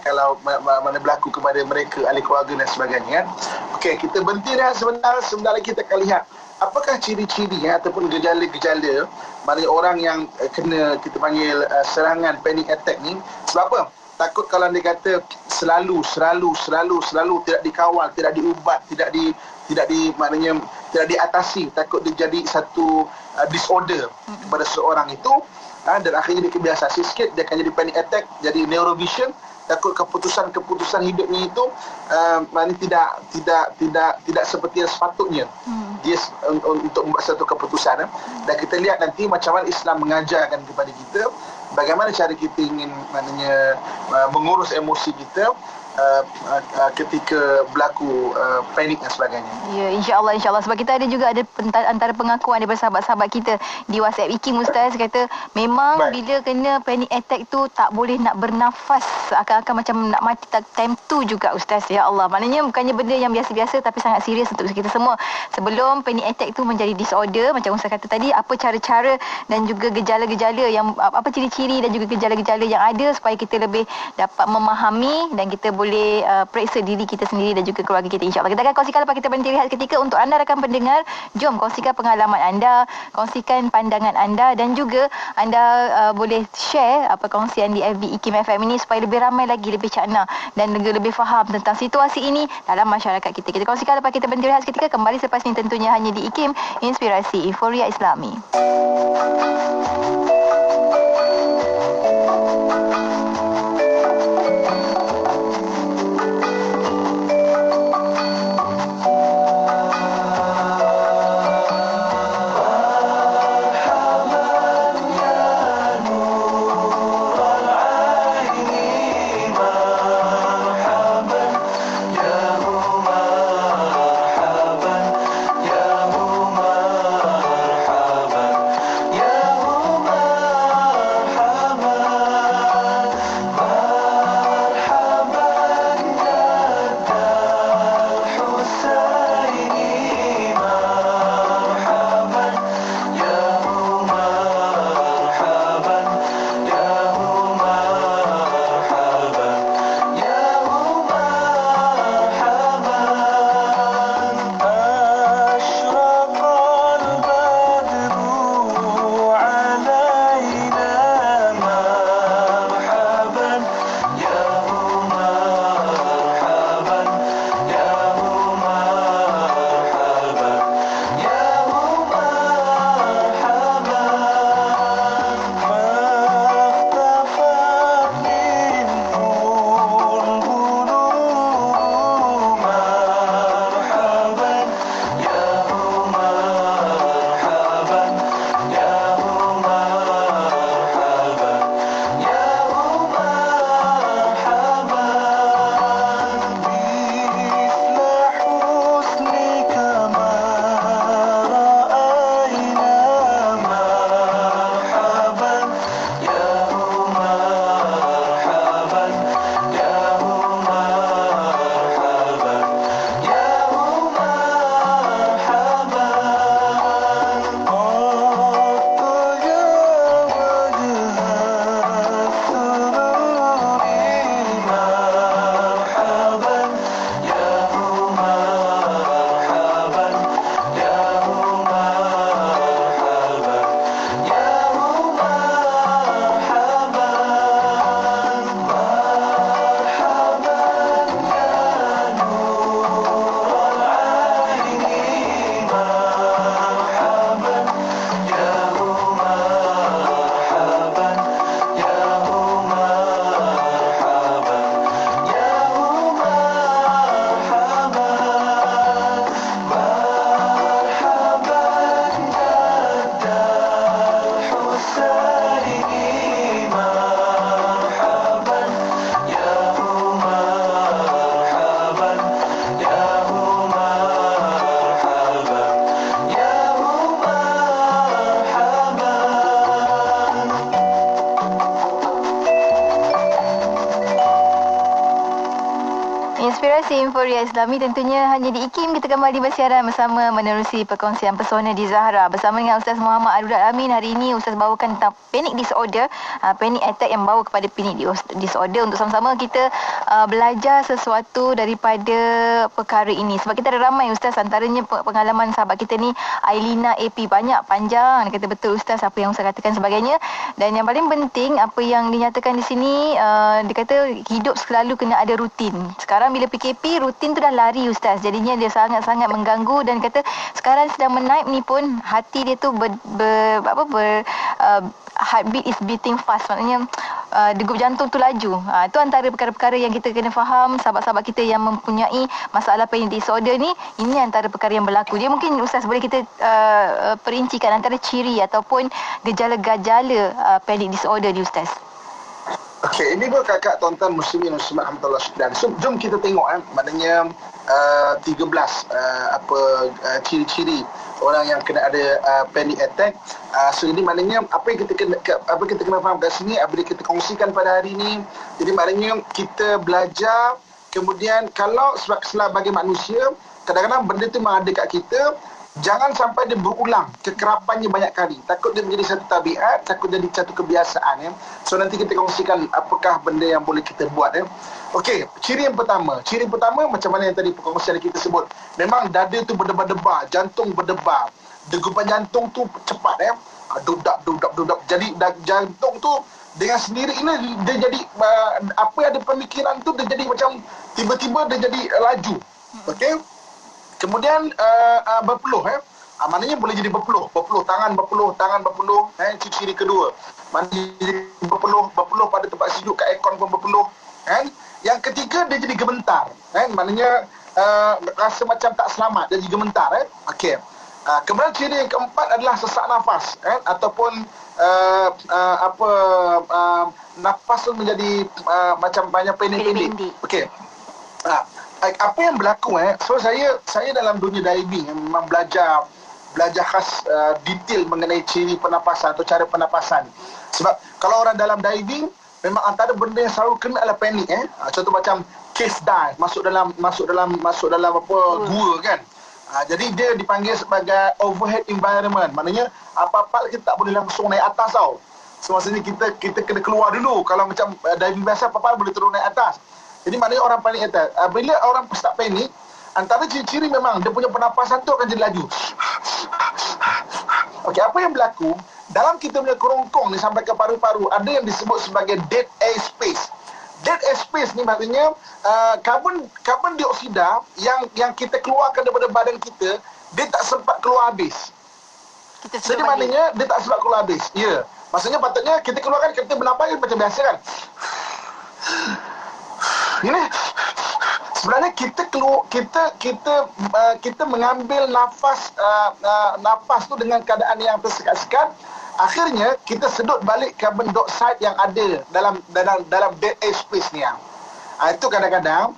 Kalau mana berlaku kepada mereka, ahli keluarga dan sebagainya, kan. Okey, kita berhenti dah sebentar lagi kita akan lihat apakah ciri-ciri ataupun gejala-gejala maknanya orang yang kena kita panggil serangan panic attack ni. Sebab apa? Takut kalau dia kata selalu tidak dikawal, tidak diubat, tidak maknanya tidak diatasi, takut dia jadi satu disorder kepada seorang itu, dan akhirnya dia kebiasaan sikit, dia akan jadi panic attack, jadi neurovision. Takut keputusan hidupnya itu tidak seperti yang sepatutnya dia untuk membuat satu keputusan. Dan kita lihat nanti macam mana Islam mengajarkan kepada kita bagaimana cara kita ingin maknanya mengurus emosi kita ketika berlaku panik dan sebagainya. Ya, insya-Allah sebab kita ada antara pengakuan daripada sahabat-sahabat kita di WhatsApp IKIM Ustaz, kata memang bila kena panic attack tu tak boleh nak bernafas, akan macam nak mati time tu juga Ustaz. Ya Allah, maknanya bukannya benda yang biasa-biasa tapi sangat serius untuk kita semua. Sebelum panic attack tu menjadi disorder, macam Ustaz kata tadi, apa cara-cara dan juga gejala-gejala yang apa ciri-ciri dan juga gejala-gejala yang ada supaya kita lebih dapat memahami dan kita boleh periksa diri kita sendiri dan juga keluarga kita, insya-Allah. Kita akan kongsikan lepas kita berhenti rehat ketika. Untuk anda rakan pendengar, jom kongsikan pengalaman anda, kongsikan pandangan anda, dan juga anda boleh share apa kongsian di FB IKIM FM ini supaya lebih ramai lagi, lebih cakna dan lebih faham tentang situasi ini dalam masyarakat kita. Kita kongsikan lepas kita berhenti rehat ketika. Kembali selepas ini tentunya hanya di IKIM, Inspirasi Euforia Islami. kasih Inforia Islami. Tentunya hanya di IKIM kita kembali bersiaran bersama menerusi perkongsian pesona di Zahra bersama dengan Ustaz Muhammad Abdul Alamin. Hari ini Ustaz bawakan tentang panic disorder, panic attack yang bawa kepada panic disorder, untuk sama-sama kita belajar sesuatu daripada perkara ini. Sebab kita ada ramai Ustaz, antaranya pengalaman sahabat kita ni Ailina AP, banyak panjang, dia kata betul Ustaz apa yang Ustaz katakan sebagainya. Dan yang paling penting apa yang dinyatakan di sini, dia kata hidup selalu kena ada rutin. Sekarang bila PKP, rutin tu dah lari Ustaz. Jadinya dia sangat-sangat mengganggu, dan kata sekarang sedang menaip ni pun hati dia tu heartbeat is beating fast. Maknanya degup jantung tu laju. Itu antara perkara-perkara yang kita kena faham. Sahabat-sahabat kita yang mempunyai masalah panic disorder ni, ini antara perkara yang berlaku. Dia mungkin Ustaz boleh kita perincikan antara ciri ataupun gejala-gejala panic disorder di Ustaz. Okey, ini pun kakak tuan-tuan muslimin muslimat rahmatullah sekalian. So, jom kita tengok maknanya 13 ciri-ciri orang yang kena ada panic attack. So ini maknanya apa yang kita kena faham kat sini, apa yang kita kongsikan pada hari ini. Jadi maknanya kita belajar, kemudian kalau sebagai manusia kadang-kadang benda tu memang ada kat kita. Jangan sampai dia berulang kekerapannya banyak kali. Takut dia menjadi satu tabiat, takut jadi satu kebiasaan. So nanti kita kongsikan apakah benda yang boleh kita buat. Okey, ciri yang pertama macam mana yang tadi perkongsian kita sebut. Memang dada tu berdebar-debar, jantung berdebar, degupan jantung tu cepat. Dudak. Jadi jantung tu dengan sendiri ini dia jadi apa yang ada pemikiran tu dia jadi macam tiba-tiba dia jadi laju. Okey. Kemudian berpeluh. Maknanya boleh jadi berpeluh, tangan berpeluh. Ciri kedua. Maknanya jadi berpeluh pada tempat sejuk, kat aircon pun berpeluh. Yang ketiga dia jadi gementar. Maknanya rasa macam tak selamat, dia jadi gementar. Okey. Kemudian ciri yang keempat adalah sesak nafas, ataupun nafas tu menjadi macam banyak pendek-pendek. Okey. Apa yang berlaku so saya dalam dunia diving memang belajar khas detail mengenai ciri pernafasan atau cara pernafasan. Sebab kalau orang dalam diving memang antara benda yang selalu kena adalah panik. Contoh macam case dive, masuk dalam gua kan. Jadi dia dipanggil sebagai overhead environment. Maknanya apa-apa kita tak boleh langsung naik atas tau. So maksudnya kita kena keluar dulu. Kalau macam diving biasa apa-apa boleh turun naik atas. Jadi maknanya orang panik attack. Bila orang start panik, antara ciri-ciri memang dia punya pernafasan tu akan jadi laju. Okey, apa yang berlaku? Dalam kita punya kerongkong ni sampai ke paru-paru, ada yang disebut sebagai dead air space. Dead air space ni maknanya karbon dioksida yang kita keluarkan daripada badan kita, dia tak sempat keluar habis. Jadi maknanya dia tak sempat keluar habis. Ya. Maksudnya patutnya kita keluarkan, kita bernafas macam biasa kan. Ini sebenarnya kita mengambil nafas tu dengan keadaan yang tersekat-sekat. Akhirnya kita sedut balik karbon dioksida yang ada dalam dead air space ni. Itu kadang-kadang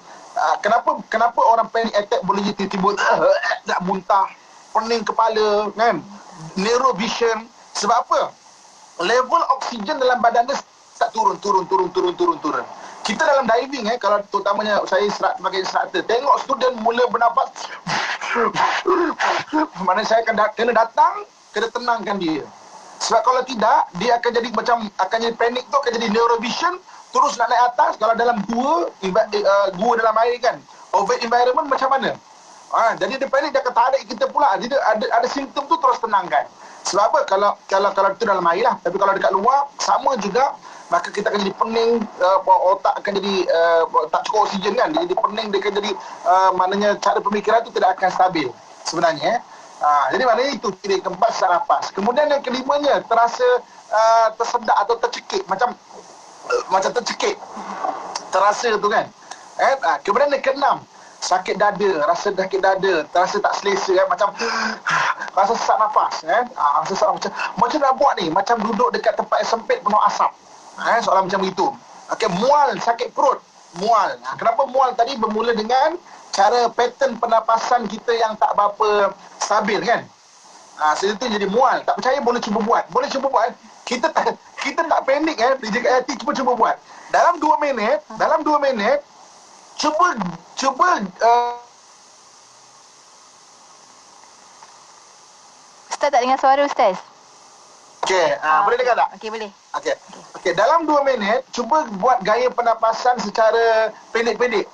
kenapa orang panic attack boleh tiba-tiba nak muntah, pening kepala kan, narrow vision. Sebab apa? Level oksigen dalam badan dia tak turun. Kita dalam diving kalau terutamanya saya sebagai instructor, tengok student mula bernafas, mana saya kena datang, kena tenangkan dia. Sebab kalau tidak, dia akan jadi panik tu, akan jadi neurovision, terus nak naik atas. Kalau dalam gua dalam air kan, overhead environment macam mana? Jadi dia panik, dia akan tarik kita pula. Jadi ada simptom tu terus tenangkan. Sebab apa? Kalau itu dalam air lah. Tapi kalau dekat luar, sama juga. Maka kita akan jadi pening, otak akan jadi tak cukup oksigen kan, dia jadi pening, dia akan jadi maknanya cara pemikiran tu tidak akan stabil sebenarnya. Jadi maknanya itu ciri keempat, sesak nafas. Kemudian yang kelimanya terasa tersedak atau tercekik, macam tercekik, terasa tu kan. Kemudian yang keenam, sakit dada, rasa sakit dada, terasa tak selesa macam rasa sesak nafas macam nak buat ni, macam duduk dekat tempat yang sempit penuh asap. Soalan macam itu. Okey, mual, sakit perut, mual. Kenapa mual tadi? Bermula dengan cara pattern pernafasan kita yang tak berapa stabil kan. Sebab itu jadi mual. Tak percaya boleh cuba buat. Kita tak panik dia cakap hati, cuba buat. Dalam 2 minit, cuba cuba Ustaz tak dengar suara Ustaz? Okey, boleh dengar tak? Okey, boleh. Okey, dalam 2 minit cuba buat gaya pernafasan secara pendek-pendek.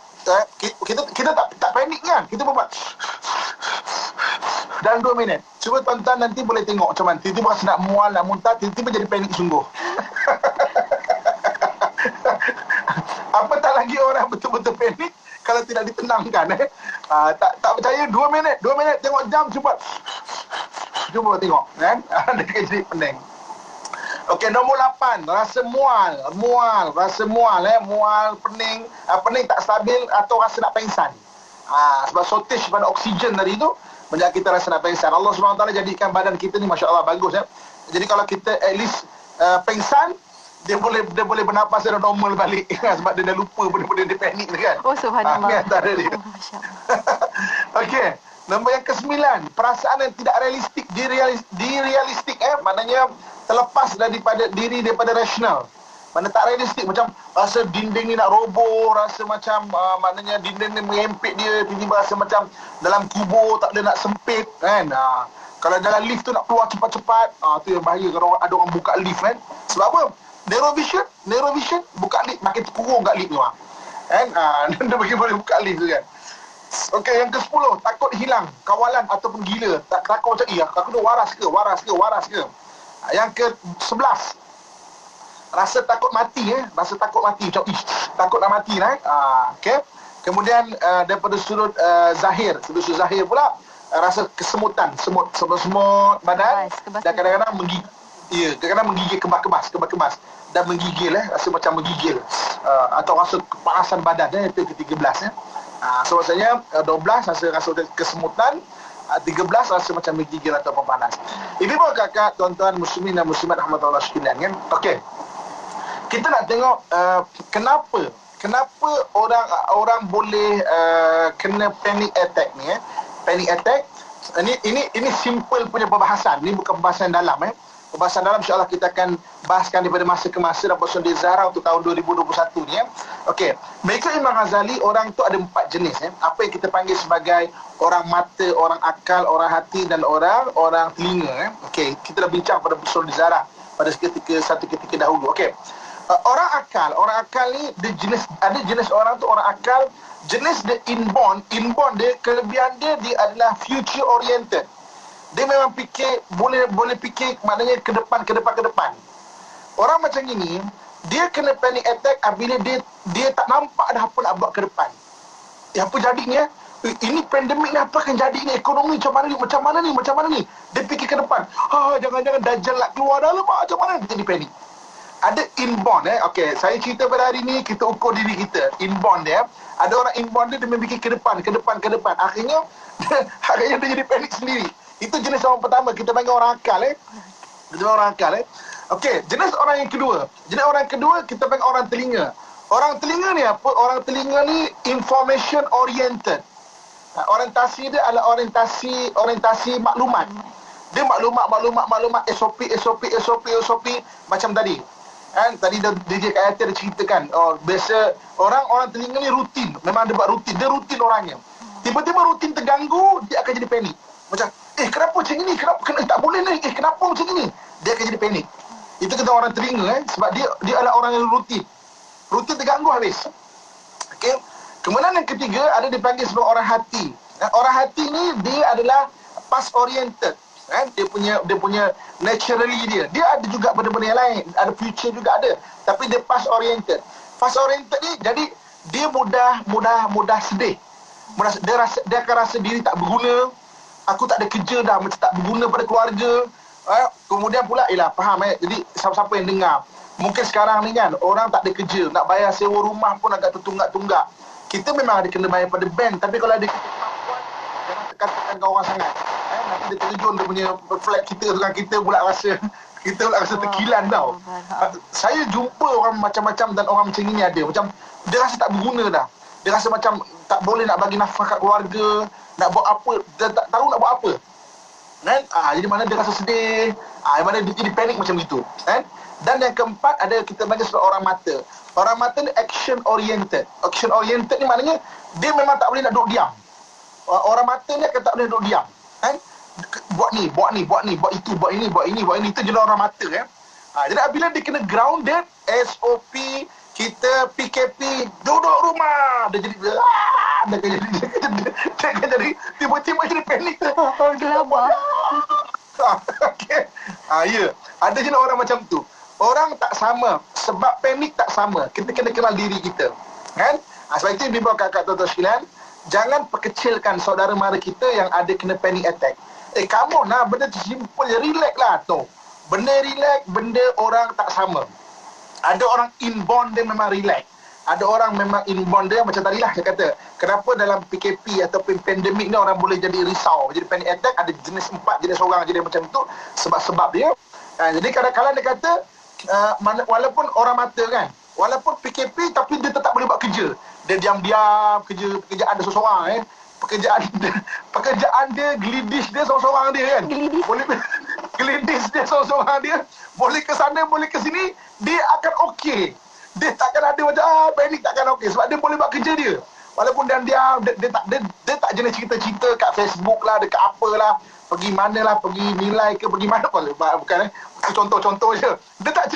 Kita tak panik kan? Kita buat dalam 2 minit. Cuba tuan-tuan nanti boleh tengok macam mana. Tiba-tiba rasa nak mual, nak muntah, tiba-tiba jadi panik sungguh. Apatah lagi orang betul-betul panik kalau tidak ditenangkan. Tak percaya 2 minit tengok jam, cuba tengok kan. Dia akan jadi pening. Okey, nombor 8, rasa mual, mual, pening tak stabil atau rasa nak pengsan. Sebab shortage pada oksigen tadi tu menjadikan kita rasa nak pengsan. Allah SWT jadikan badan kita ni masya-Allah bagus ya. Jadi kalau kita at least pengsan, dia boleh bernafas secara normal balik sebab dia dah lupa benda-benda dia panik tu kan. Oh subhanallah. Ni antara dia. Okey, nombor yang ke-9, perasaan yang tidak realistik, direalistik maknanya terlepas daripada rasional. Mana tak realistik, macam rasa dinding ni nak roboh, rasa macam maknanya dinding ni mengempit dia, tiba-tiba rasa macam dalam kubur tak boleh nak sempit kan. Kalau dalam lift tu nak keluar cepat-cepat, tu yang bahaya kalau ada orang buka lift kan. Sebab apa? Neurovision buka lift makin terkurung kat lift tu kan. Dia bagi boleh buka lift tu kan. Okey, yang ke-10, takut hilang kawalan ataupun gila. Takut macam aku tu waras ke. Yang ke-11, rasa takut mati macam takut nak mati lah. Okey. Kemudian daripada sudut zahir pula, rasa kesemutan, semut badan dan kadang-kadang menggigil kebas-kebas dan menggigil rasa macam menggigil atau rasa kepanasan badan itu ke-13 so maksudnya 12 rasa kesemutan, 13 rasa macam menggigil atau panas. Ibu kakak, tuan-tuan muslimin dan muslimat rahmatullah sekalian kan. Okey. Kita nak tengok kenapa orang boleh kena panic attack ni Panic attack ini simple punya perbahasan. Ini bukan perbahasan dalam Pembahasan dalam insya-Allah kita akan bahaskan daripada masa ke masa dalam Pusat Zahra untuk tahun 2021 ni Okey, mengikut Imam Ghazali, orang tu ada 4 jenis Apa yang kita panggil sebagai orang mata, orang akal, orang hati dan orang telinga Okey, kita dah bincang pada Pusat Zahra pada satu ketika dahulu. Okey. Orang akal ni ada jenis orang tu orang akal, jenis dia inborn dia kelebihan dia adalah future oriented. Dia memang fikir boleh fikir maknanya ke depan. Orang macam ini dia kena panic attack apabila dia tak nampak ada apa nak buat ke depan. Apa jadinya? Ini pandemik ni apa akan jadi ni? Ekonomi macam mana ni? Dia fikir ke depan. Jangan-jangan Dajjal nak keluar dah lepas macam mana? Dia jadi panik. Ada inborn Okey, saya cerita pada hari ni kita ukur diri kita. Inborn dia. Ada orang inborn dia memikir ke depan. Akhirnya dia jadi panik sendiri. Itu jenis orang pertama, kita panggil orang akal Okey, jenis orang yang kedua. Kita panggil orang telinga. Orang telinga ni apa? Orang telinga ni information oriented. Orientasi dia adalah orientasi maklumat. Dia maklumat, SOP macam tadi. Kan tadi DJ Kak Yati ada ceritakan, biasa orang telinga ni rutin, memang dia buat rutin, dia rutin orangnya. Tiba-tiba rutin terganggu, dia akan jadi panik. Macam, kenapa macam ini? Kenapa tak boleh ni? Kenapa macam ini? Dia akan jadi panik. Itu kata orang telinga sebab dia adalah orang yang rutin. Rutin terganggu habis. Okey. Kemudian yang ketiga ada dipanggil sebagai orang hati. Orang hati ni dia adalah past oriented. Dia punya naturally dia ada juga benda-benda yang lain, ada future juga ada, tapi dia past oriented ni jadi dia mudah sedih, dia akan rasa diri tak berguna. Aku tak ada kerja dah, macam tak berguna pada keluarga. Kemudian pula faham jadi siapa-siapa yang dengar, mungkin sekarang ni kan orang tak ada kerja, nak bayar sewa rumah pun agak tertunggak-tunggak. Kita memang ada kena bayar pada bank, tapi kalau ada kemampuan jangan tekan orang sangat. Nanti dia terjun dia punya flat kita tu kan, kita pula rasa terkilan tau. Saya jumpa orang macam-macam dan orang macam ini ada. Macam dia rasa tak berguna dah. Dia rasa macam tak boleh nak bagi nafkah kat keluarga, nak buat apa, dia tak tahu nak buat apa. Kan? Jadi mana dia rasa sedih. Mana dia jadi panik macam itu, kan? Dan yang keempat ada kita panggil sebagai orang mata. Orang mata ni action oriented. Action oriented ni maknanya dia memang tak boleh nak duduk diam. Orang mata ni akan tak boleh duduk diam, kan? Buat ni, buat itu, buat ini, itu jenis orang mata, kan? Jadi bila dia kena grounded, SOP, kita PKP, duduk rumah, dia jadi dia akan jadi tiba-tiba jadi panik. Gelabah. Okay. Ya. Ada jenis orang macam tu. Orang tak sama. Sebab panik tak sama. Kita kena kenal diri kita, kan? Sebab itu Bibi kakak tuan-tuan sekalian, jangan perkecilkan saudara mara kita yang ada kena panic attack. Come on lah, benda tu simple je, relax lah tu. Benda relax, benda orang tak sama. Ada orang inborn dia memang relax. Ada orang memang inborn dia macam tadilah saya kata, kenapa dalam PKP ataupun pandemik ni orang boleh jadi risau, jadi panic attack, ada jenis 4 jenis orang jadi macam tu, sebab-sebab dia. Jadi kadang-kadang dia kata, walaupun orang mata kan, walaupun PKP tapi dia tetap boleh buat kerja. Dia diam-diam, pekerjaan dia seorang pekerjaan dia, glidis dia seorang dia kan. Boleh glidis dia seorang dia, boleh ke sana, boleh ke sini, dia akan okey. Dia takkan ada macam panik, takkan okey sebab dia boleh buat kerja dia. Walaupun dia tak jenis cerita-cerita kat Facebook lah, dekat apalah, pergi mana lah, pergi nilai ke, pergi mana bukan contoh-contoh je. Dia tak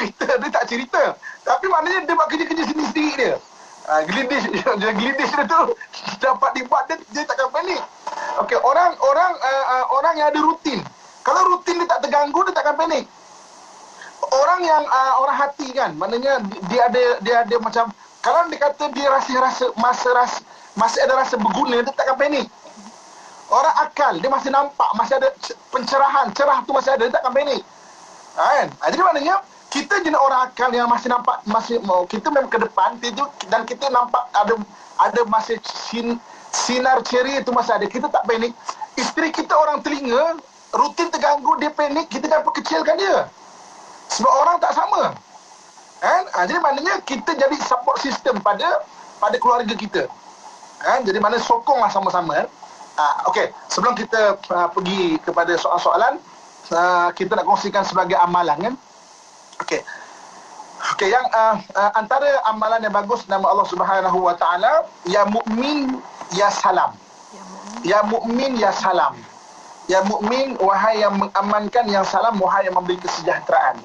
cerita. Tapi maknanya dia buat kerja-kerja sendiri-sendiri dia. Glidis dia tu dapat dibuat, dia takkan panik. Okey, orang yang ada rutin. Kalau rutin dia tak terganggu, dia takkan panik. Orang yang orang hati kan, maknanya dia ada macam, kalau dia kata dia masih ada rasa berguna, dia takkan panik. Orang akal, dia masih nampak, masih ada pencerahan, cerah tu masih ada, dia takkan panik. Kan? Jadi maknanya kita jenis orang akal yang masih nampak, kita memang ke depan dan kita nampak ada masih sinar ceria itu masih ada, kita tak panik. Isteri kita orang telinga, rutin terganggu, dia panik, kita jangan perkecilkan dia. Sebab orang tak sama, kan? Jadi maknanya kita jadi support system pada keluarga kita, kan? Jadi mana sokonglah sama-sama. Okey, sebelum kita pergi kepada soalan-soalan, kita nak kongsikan sebagai amalan, kan? Okey, yang antara amalan yang bagus nama Allah Subhanahu Wa Taala, ya mukmin ya salam. Ya mukmin ya salam. Ya mukmin, wahai yang mengamankan, yang salam, wahai yang memberi kesejahteraan.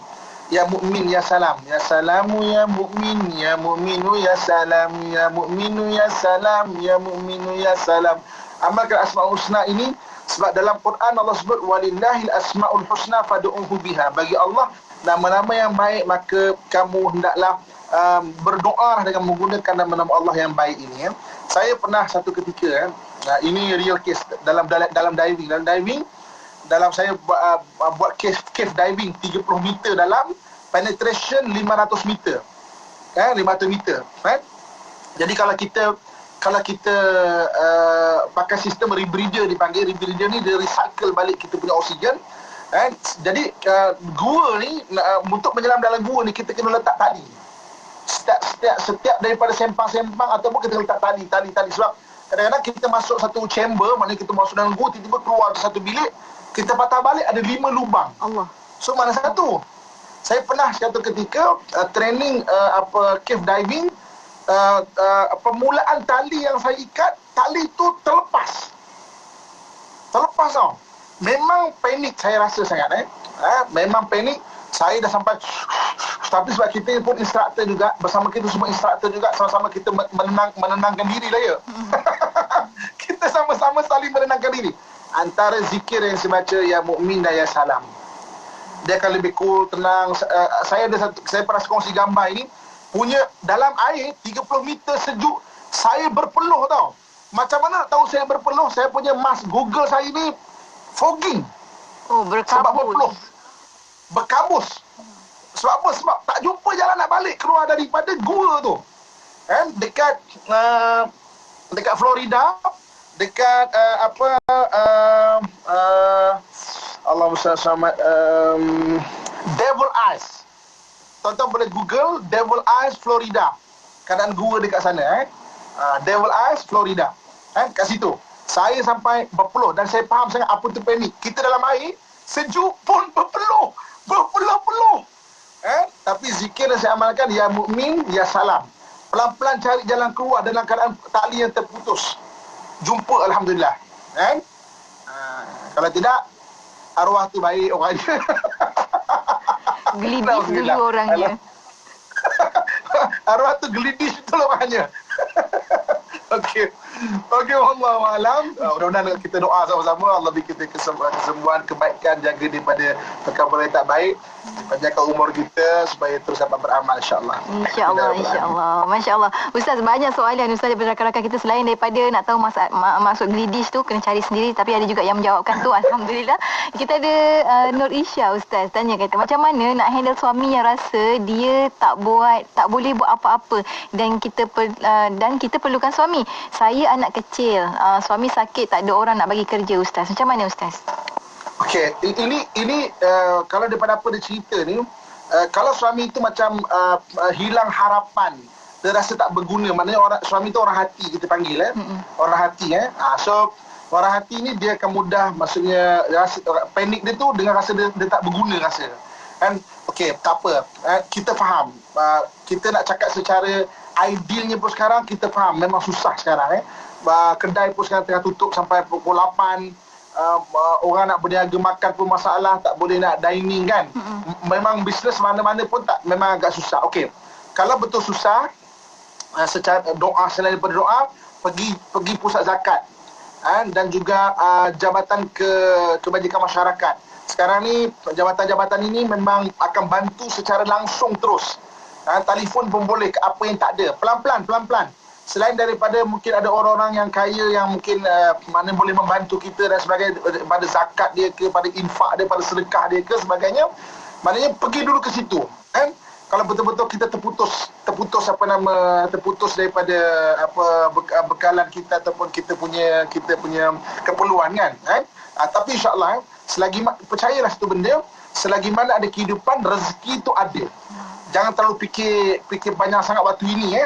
Ya mukmin ya salam. Ya salamu ya mukmin, ya mukminu ya salam, ya mukminu ya salam, ya mukminu ya salam. Amalkan Asmaul Husna ini sebab dalam Quran Allah sebut walillahil asmaul husna fad'uhu biha. Bagi Allah nama-nama yang baik, maka kamu hendaklah berdoa dengan menggunakan nama-nama Allah yang baik ini, ya. Saya pernah satu ketika, ini real case dalam diving, dalam saya buat cave diving 30 meter dalam, penetration 500 meter, kan, 500 meter, kan. Jadi kalau kita pakai sistem rebreather, dipanggil rebreather ni, dia recycle balik kita punya oksigen, kan. Jadi gua ni, untuk menyelam dalam gua ni kita kena letak tali. Setiap daripada sempang-sempang ataupun kita letak tali sebab kadang-kadang kita masuk satu chamber, maknanya kita masuk dalam gua, tiba-tiba keluar satu bilik, kita patah balik ada 5 lubang. Allah. So mana satu? Saya pernah satu ketika training cave diving, permulaan tali yang saya ikat, tali tu terlepas tau. Memang panik saya rasa sangat, memang panik. Saya dah sampai, tapi sebab kita pun instruktor juga, bersama kita semua instruktor juga, sama-sama kita menenangkan diri lah, ya. Kita sama-sama saling menenangkan diri. Antara zikir yang saya baca, ya mukmin dan ya salam, dia akan lebih cool, tenang. Saya pernah kongsi gambar ini, punya dalam air 30 meter sejuk, saya berpeluh tau. Macam mana nak tahu saya berpeluh? Saya punya mask Google saya ni fogging. Sebab berpeluh, berkabus. Sebab apa? Sebab tak jumpa jalan nak balik keluar daripada gua tu, kan? Dekat Florida, dekat Allahumma selamat, Devil Eyes. Tonton boleh Google Devil Eyes Florida. Keadaan gua dekat sana, Devil Eyes Florida, kat situ. Saya sampai berpeluh dan saya faham sangat apa tu panik. Kita dalam air sejuk pun berpeluh. berpeluh-peluh. Tapi zikir yang saya amalkan, ya mukmin, ya salam. Pelan-pelan cari jalan keluar dalam keadaan tali yang terputus. Jumpa alhamdulillah. Kalau tidak, arwah tu baik orangnya. Gelidis dulu orangnya. Arwah tu gelidis betul orangnya. Okey, wallahu alam. Mudah-mudahan kita doa sama-sama, Allah beri kita kesembuhan, kebaikan, jaga daripada perkara yang tak baik, panjangkan umur kita supaya terus dapat beramal insya-Allah. Insya-Allah. Masya-Allah. Ustaz, banyak soalan Ustaz daripada rakan-rakan kita, selain daripada nak tahu maksud glidis tu kena cari sendiri, tapi ada juga yang menjawabkan tu alhamdulillah. Kita ada Nur Isha Ustaz tanya, kata macam mana nak handle suami yang rasa dia tak boleh buat apa-apa dan kita perlukan suami. Saya anak kecil, suami sakit, tak ada orang nak bagi kerja Ustaz. Macam mana Ustaz? Okey, ini kalau daripada apa dia cerita ni, kalau suami itu macam hilang harapan, dia rasa tak berguna, maknanya suami itu orang hati kita panggil orang hati so orang hati ni dia akan mudah, maksudnya rasa panik dia tu dengan rasa dia tak berguna rasa kan. Okey, tak apa, kita faham, kita nak cakap secara idealnya pun sekarang kita faham memang susah sekarang kedai pun sekarang tengah tutup sampai pukul 8. Orang nak berniaga makan pun masalah, tak boleh nak dining kan. Memang bisnes mana-mana pun memang agak susah. Okey, kalau betul susah, secara doa, selain daripada doa, pergi pusat zakat dan juga jabatan kebajikan masyarakat. Sekarang ni jabatan-jabatan ini memang akan bantu secara langsung terus. Telefon pun boleh, apa yang tak ada, pelan-pelan. Selain daripada mungkin ada orang-orang yang kaya yang mungkin mana boleh membantu kita dan sebagainya, pada zakat dia ke, pada infak dia, pada sedekah dia ke sebagainya, maknanya pergi dulu ke situ kalau betul-betul kita terputus daripada bekalan kita ataupun kita punya keperluan kan. Tapi insya-Allah percayalah satu benda, selagi mana ada kehidupan, rezeki itu ada. Jangan terlalu fikir banyak sangat waktu ini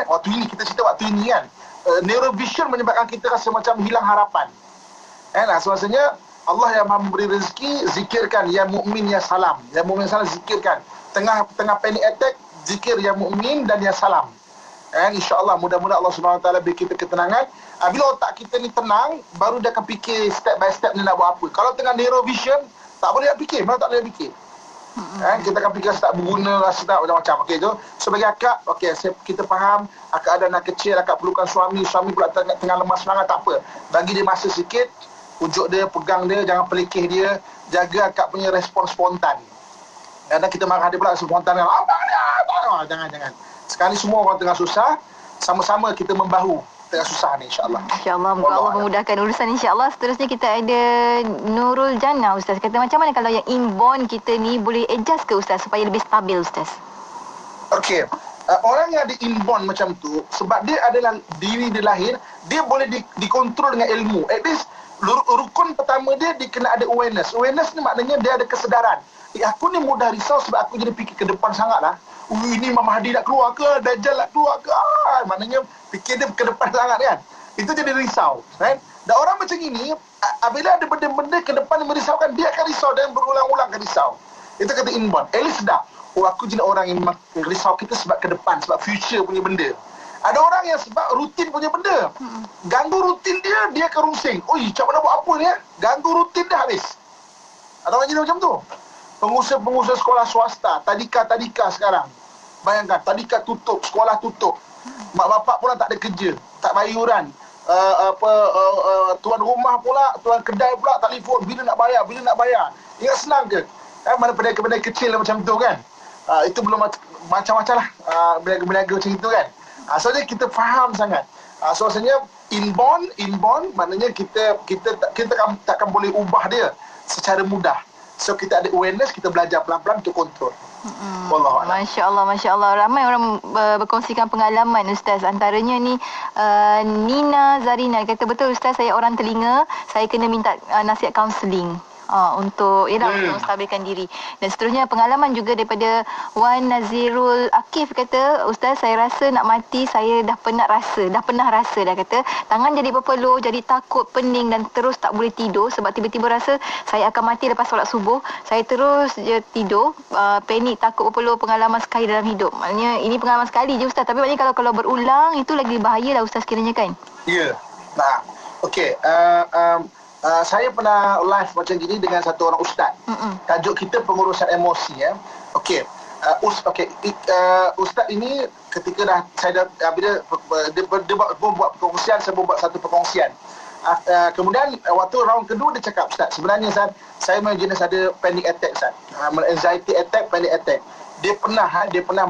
kita cerita waktu ini kan. Neurovision menyebabkan kita rasa macam hilang harapan. Maksudnya Allah yang Maha memberi rezeki, zikirkan ya mukmin ya salam. Ya mukmin salam, zikirkan. Tengah panic attack, zikir ya mukmin dan ya salam. Insya-Allah mudah-mudahan Allah Subhanahu Wa Taala beri kita ketenangan. Bila otak kita ni tenang, baru dia akan fikir step by step ni nak buat apa. Kalau tengah neurovision, tak boleh nak fikir, memang tak boleh nak fikir. Kita akan fikir tak berguna, rasa tak macam-macam. Okey tu. Sebagai akak, kita faham akak ada anak kecil, akak perlukan suami pula tengah lemah semangat, tak apa. Bagi dia masa sikit, pujuk dia, pegang dia, jangan pelikih dia, jaga akak punya respon spontan. Kadang kita marah dia pula spontan, jangan. Sekarang ni semua orang tengah susah, sama-sama kita membahu tengah susah ni insya-Allah. Insya-Allah, moga Allah memudahkan urusan insya-Allah. Seterusnya kita ada Nurul Jannah Ustaz. Kata macam mana kalau yang inborn kita ni boleh adjust ke Ustaz supaya lebih stabil Ustaz? Okey. Orang yang ada inborn macam tu, sebab dia adalah diri dia lahir, dia boleh dikontrol dengan ilmu. At least rukun pertama dia kena ada awareness. Awareness ni maknanya dia ada kesedaran. Aku ni mudah risau sebab aku jadi fikir ke depan sangatlah. Ini Imam Mahdi nak keluar ke? Dajjal nak keluar ke? Maknanya fikir dia ke depan sangat kan. Itu jadi risau kan. Dan orang macam ini, bila ada benda-benda ke depan yang merisaukan, dia akan risau dan berulang-ulang akan risau. Itu kata inborn. At least sedap. Aku jenis orang yang risau kita sebab ke depan, sebab future punya benda. Ada orang yang sebab rutin punya benda. Ganggu rutin dia akan rusing. Macam mana buat apa ni? Ganggu rutin dia habis. Ada orang jenis macam tu. Pengusaha sekolah swasta, tadika sekarang. Bayangkan, tadika tutup, sekolah tutup. Mak bapak pula tak ada kerja, tak bayar iuran. Tuan rumah pula, tuan kedai pula telefon, bila nak bayar. Ingat senang ke? Mana pedagang-pedagang kecil macam tu kan? Itu belum macam-macam lah berniaga macam itu kan. So kita faham sangat. So maksudnya inborn maknanya kita takkan boleh ubah dia secara mudah. So kita ada awareness, kita belajar pelan-pelan untuk kontrol. Masya Allah. Ramai orang berkongsikan pengalaman Ustaz. Antaranya ni Nina Zarina kata, betul Ustaz, saya orang telinga, saya kena minta nasihat kaunseling. untuk untuk menstabilkan diri. Dan seterusnya pengalaman juga daripada Wan Nazirul Akif kata, Ustaz, saya rasa nak mati saya dah pernah rasa dah kata. Tangan jadi berpeluh, jadi takut, pening dan terus tak boleh tidur sebab tiba-tiba rasa saya akan mati lepas solat subuh. Saya terus je tidur, panik, takut, berpeluh, pengalaman sekali dalam hidup. Maknanya ini pengalaman sekali je Ustaz, tapi maknanya kalau berulang itu lagi bahaya lah Ustaz kiranya kan? Ya. Nah, okey. Saya pernah live macam gini dengan satu orang ustaz. Tajuk kita pengurusan emosi ya. Okey. Ustaz ini ketika saya bila dia buat perkongsian, saya buat satu perkongsian. Kemudian waktu round kedua dia cakap, Ustaz, sebenarnya saya memang jenis ada panic attack Ustaz. Anxiety attack, panic attack. Dia pernah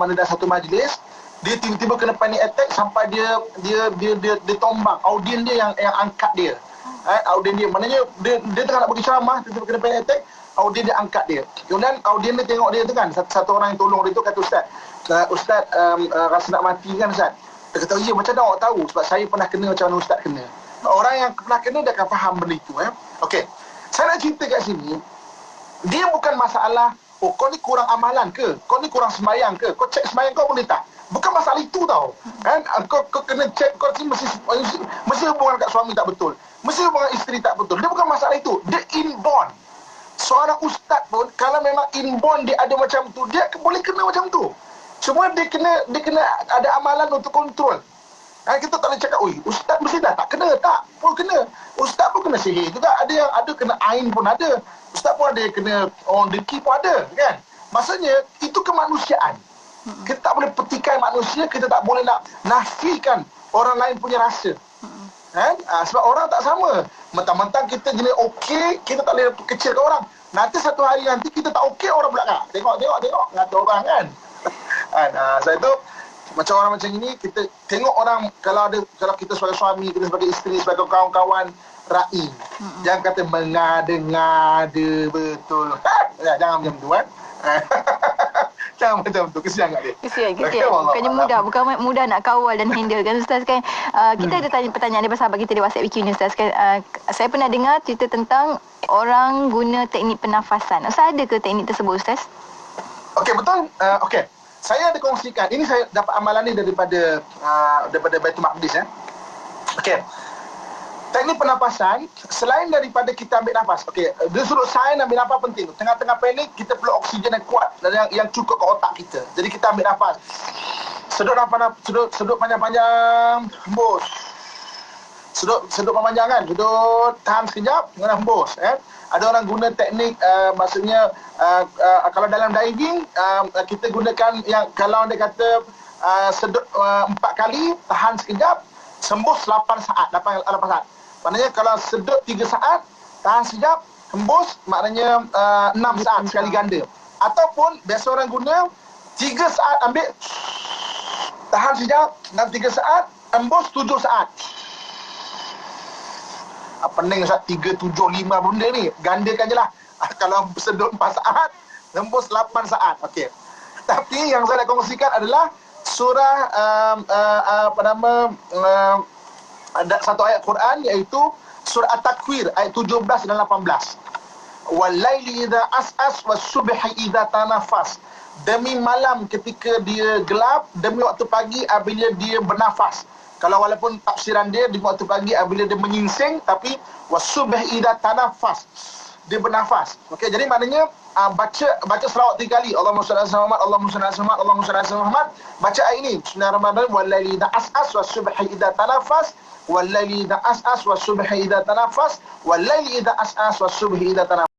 mana dalam satu majlis, dia tiba-tiba kena panic attack sampai dia tombang audien dia yang angkat dia. Audien dia, maknanya dia tengah nak bagi ceramah, tiba-tiba kena panic attack, audien dia angkat dia. Kemudian audien dia tengok dia tu kan, satu orang yang tolong dia tu kata, Ustaz rasa nak mati kan Ustaz? Dia kata, ya, macam mana awak tahu? Sebab saya pernah kena macam mana Ustaz kena. Orang yang pernah kena dia akan faham benda itu. Okey, saya nak cerita kat sini, dia bukan masalah kau ni kurang amalan ke? Kau ni kurang sembahyang ke? Kau cek sembahyang kau boleh tak? Bukan masalah itu tau. Kan? Kau kena cek, kau mesti hubungan kat suami tak betul. Mesti hubungan isteri tak betul. Dia bukan masalah itu. Dia inborn. Seorang ustaz pun, kalau memang inborn dia ada macam tu, dia boleh kena macam tu. Cuma dia kena ada amalan untuk kontrol. Kita tak boleh cakap, ustaz mesti dah tak kena. Tak pun kena. Ustaz pun kena sihir juga. Ada yang ada kena ain pun ada. Ustaz pun ada yang kena deki pun ada kan. Maksudnya itu kemanusiaan. Kita tak boleh petikai manusia. Kita tak boleh nak nafikan orang lain punya rasa. Sebab orang tak sama. Mentang-mentang kita jenis okey, kita tak boleh kecilkan orang. Nanti satu hari nanti kita tak okey, orang pula tengok ngata orang kan. Saya tu macam orang macam ini, kita tengok orang, kalau kita sebagai suami, kita sebagai isteri, sebagai kawan-kawan ra'i, jangan kata mengada-ngada betul. Jangan macam tu kan. Jangan macam tu, kesian kat dia. Kesian. Bukan mudah nak kawal dan handle kan Ustaz kan. Kita ada pertanyaan daripada sahabat kita di WhatsApp IQ ni Ustaz kan. Saya pernah dengar cerita tentang orang guna teknik pernafasan. Ustaz, ada ke teknik tersebut Ustaz? Okey, betul. Okey. Saya ada kongsikan. Ini saya dapat amalan ni daripada Baitul Maqdis ya. Okey. Teknik pernafasan, selain daripada kita ambil nafas. Okey, dari sudut sains ambil nafas penting. Tengah-tengah panik kita perlu oksigen yang kuat dan yang cukup ke otak kita. Jadi kita ambil nafas. Sedut nafas, sedut panjang-panjang, hembus. Sedut panjang kan, sedut tahan sekejap, kemudian hembus Ada orang guna teknik maksudnya kalau dalam diving kita gunakan yang kalau dia kata sedut 4 kali, tahan sekejap, hembus 8 saat. Maknanya kalau sedut 3 saat, tahan sekejap, hembus, maknanya 6 saat sekali ganda. Ataupun biasa orang guna 3 saat ambil, tahan sekejap, 3 saat, hembus 7 saat. Pening Ustaz, 3, 7, 5 benda ni. Gandakan je lah. Kalau sedut 4 saat, hembus 8 saat. Okey. Tapi yang saya nak kongsikan adalah surah ada satu ayat Quran iaitu surah At-Takwir ayat 17 dan 18. Wal-laili idza as'as was-subhi idza tanafas. Demi malam ketika dia gelap, demi waktu pagi apabila dia bernafas. Kalau walaupun tafsiran dia di waktu pagi apabila dia menyingsing, tapi was-subhi idza tanafas, dia bernafas. Okey, jadi maknanya baca selawat 3 kali. Allahumma shalli ala Muhammad, Allahumma shalli ala Muhammad, Allahumma shalli ala Muhammad. Baca ayat ini. Bismillahirrahmanirrahim. Wal-laili idza as'as was-subhi idza tanafas. Wal-laili idza as'as was-subhi idza tanafas. Wal-laili idza as'as was-subhi idza tanafas.